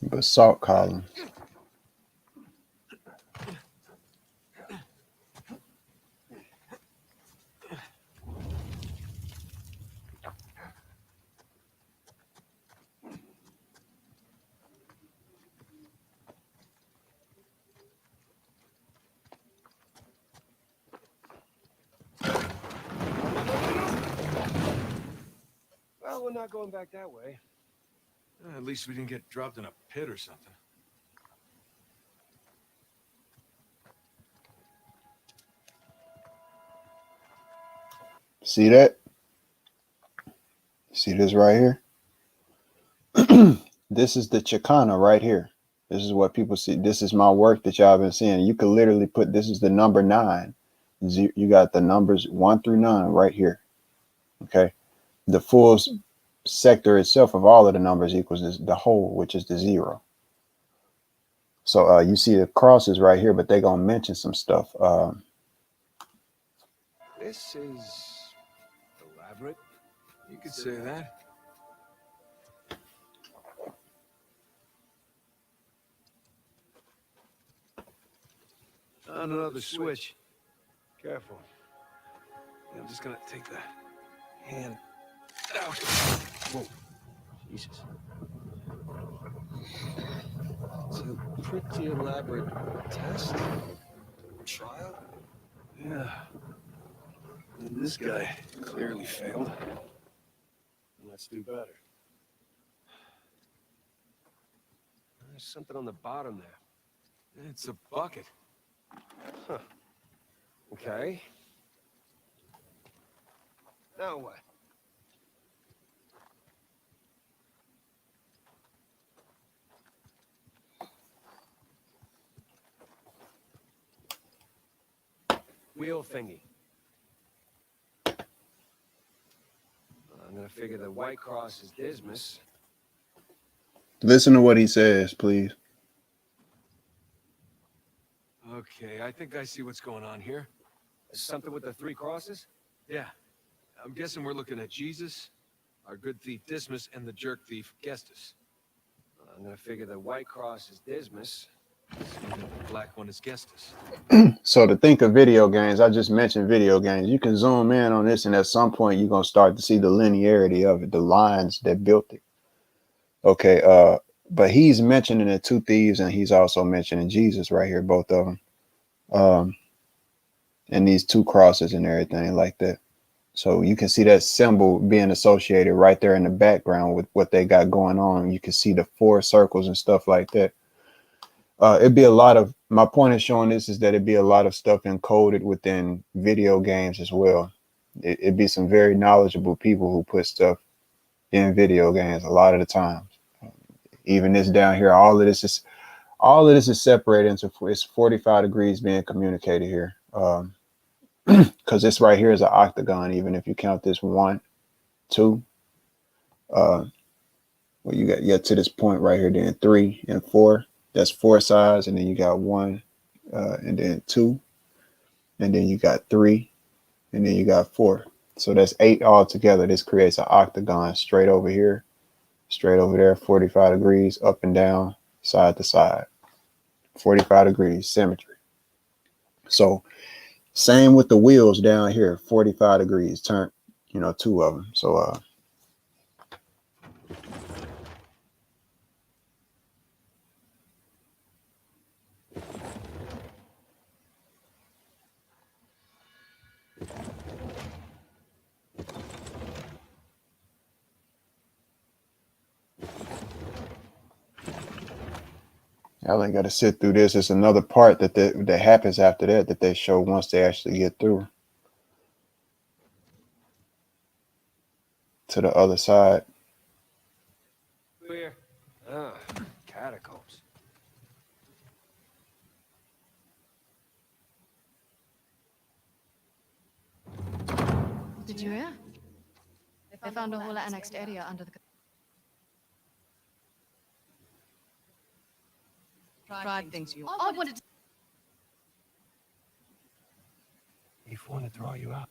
Basalt column. Well, we're not going back that way. At least we didn't get dropped in a pit or something. See that? See this right here? This is the Chicana right here. This is what people see. This is my work that y'all been seeing. You could literally put, this is the number 9. You got the numbers 1 through 9 right here. Okay. The full sector itself of all of the numbers equals the whole, which is the 0. So you see the crosses right here, but they're going to mention some stuff. This is elaborate. You could say that. On another switch. Careful. Yeah, I'm just gonna take the hand out. Whoa. Jesus. It's a pretty elaborate test. Trial? Yeah. And this guy clearly failed. Let's do better. There's something on the bottom there. It's a bucket. Huh. Okay. Now what? Wheel thingy. I'm gonna figure the white cross is Dismas. Listen to what he says, please. Okay, I think I see what's going on here. Something with the 3 crosses? Yeah. I'm guessing we're looking at Jesus, our good thief Dismas, and the jerk thief Gestus. I'm gonna figure the white cross is Dismas. The black one is Gestus. So to think of video games, I just mentioned video games. You can zoom in on this, and at some point you're gonna start to see the linearity of it, the lines that built it. Okay, but he's mentioning the 2 thieves, and he's also mentioning Jesus right here, both of them. And these 2 crosses and everything like that. So you can see that symbol being associated right there in the background with what they got going on. You can see the 4 circles and stuff like that. It'd be a lot of, my point in showing this is that it'd be a lot of stuff encoded within video games as well. It'd be some very knowledgeable people who put stuff in video games a lot of the times. Even this down here, all of this is separated into, it's 45 degrees being communicated here. Because this right here is an octagon, even if you count this 1, 2. Well, you got to this point right here, then 3 and 4. That's 4 sides, and then you got 1, and then 2, and then you got 3, and then you got 4. So that's 8 altogether. This creates an octagon straight over here, straight over there, 45 degrees, up and down, side to side, 45 degrees, symmetry. So same with the wheels down here, 45 degrees, turn, 2 of them. So, y'all ain't got to sit through this. It's another part that happens after that they show once they actually get through to the other side. Clear. Catacombs. Did you hear? They found a whole annexed area under the... Tried things you... Oh, I wanted to... He wanted to draw you out.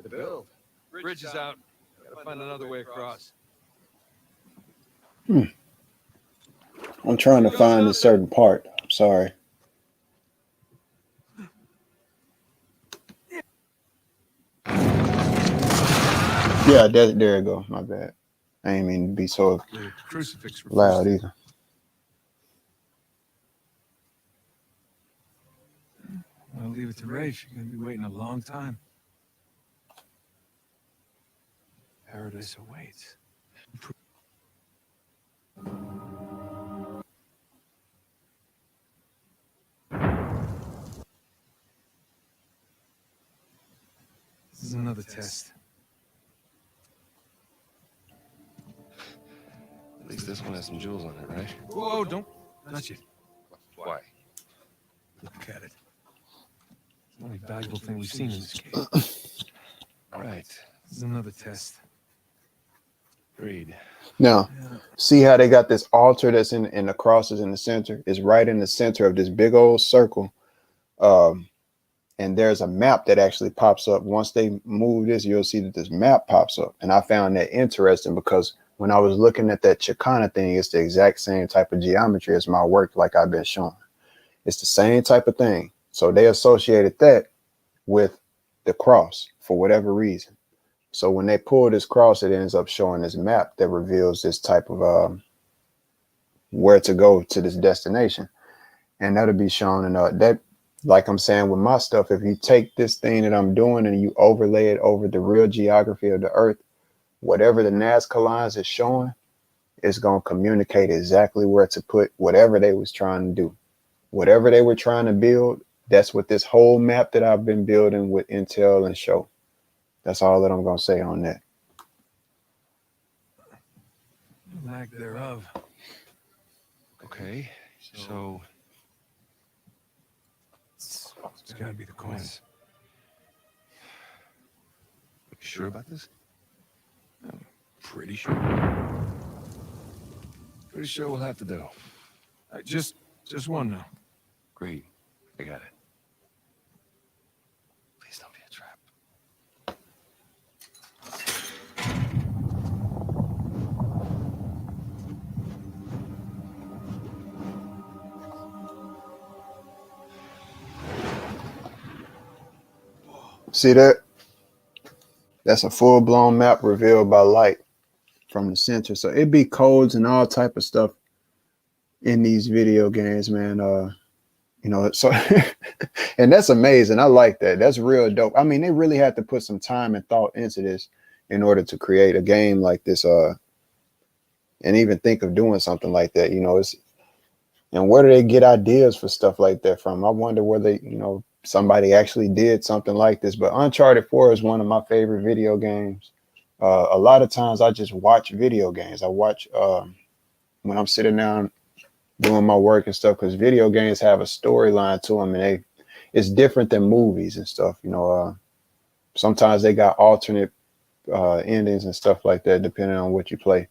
The build. Bridge is out. Gotta find another way across. I'm trying to find a certain part. I'm sorry. Yeah, there you go. My bad. I ain't mean to be so The crucifix loud either. I'll leave it to Rafe. You're gonna be waiting a long time. Paradise awaits. This is another test. At least this one has some jewels on it, right? Whoa, don't touch it. Why? Look at it. It's the only valuable thing we've seen in this case. Right. This is another test. Agreed. Now, see how they got this altar that's in the crosses in the center? It's right in the center of this big old circle. And there's a map that actually pops up. Once they move this, you'll see that this map pops up. And I found that interesting because when I was looking at that Chicana thing, it's the exact same type of geometry as my work, like I've been showing. It's the same type of thing. So they associated that with the cross for whatever reason. So when they pull this cross, it ends up showing this map that reveals this type of where to go to this destination. And that'll be shown in that, like I'm saying with my stuff, if you take this thing that I'm doing and you overlay it over the real geography of the earth, whatever the Nazca lines is showing, it's going to communicate exactly where to put whatever they was trying to do. Whatever they were trying to build, that's what this whole map that I've been building with Intel and show. That's all that I'm going to say on that. Lack thereof. Okay, so It's gotta be the coins. you sure about this? Pretty sure. Pretty sure we'll have to do. Just one now. Great. I got it. Please don't be a trap. See that? That's a full-blown map revealed by light from the center. So it'd be codes and all type of stuff in these video games, man. So and that's amazing. I like that. That's real dope. I mean, they really had to put some time and thought into this in order to create a game like this, and even think of doing something like that. And where do they get ideas for stuff like that from? I wonder whether, somebody actually did something like this. But Uncharted 4 is one of my favorite video games. A lot of times I just watch video games. I watch when I'm sitting down doing my work and stuff, because video games have a storyline to them, and it's different than movies and stuff. Sometimes they got alternate endings and stuff like that, depending on what you play.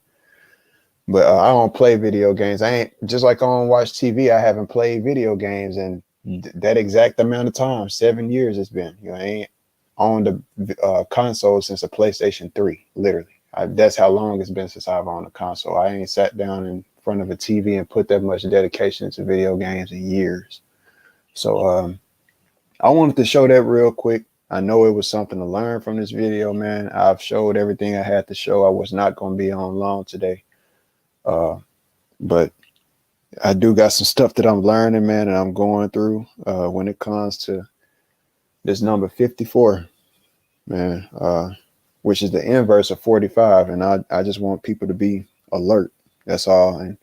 But I don't play video games. I ain't, just like I don't watch TV. I haven't played video games in that exact amount of time. 7 years it's been. I ain't owned a console since a PlayStation 3. Literally, that's how long it's been since I've owned a console. I ain't sat down in front of a TV and put that much dedication into video games in years. So I wanted to show that real quick. I know it was something to learn from this video, man. I've showed everything I had to show. I was not going to be on long today. But I do got some stuff that I'm learning, man, and I'm going through when it comes to this number 54, man, which is the inverse of 45. And I just want people to be alert. That's all. And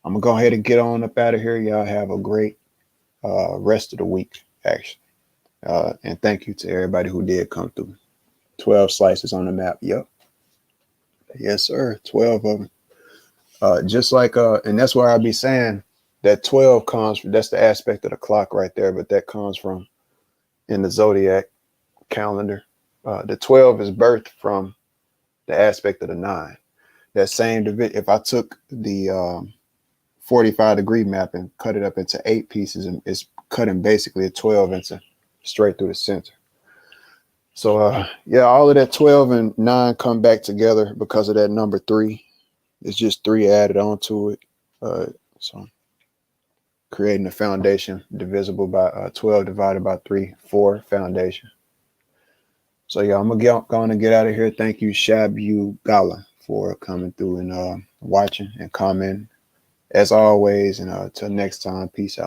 I'm going to go ahead and get on up out of here. Y'all have a great rest of the week, actually. And thank you to everybody who did come through. 12 slices on the map. Yep. Yes, sir. 12 of them. Just like, and that's where I'll be saying that 12 comes from, that's the aspect of the clock right there, but that comes from in the zodiac calendar. The 12 is birthed from the aspect of the 9. That same division, if I took the 45-degree map and cut it up into 8 pieces, and it's cutting basically a 12 into straight through the center. So, yeah, all of that 12 and 9 come back together because of that number 3. It's just 3 added onto it. So creating a foundation divisible by 12 divided by 3, 4 foundation. So yeah, I'm gonna get out of here. Thank you, Shabu Gala, for coming through and watching and commenting as always. And till next time, peace out.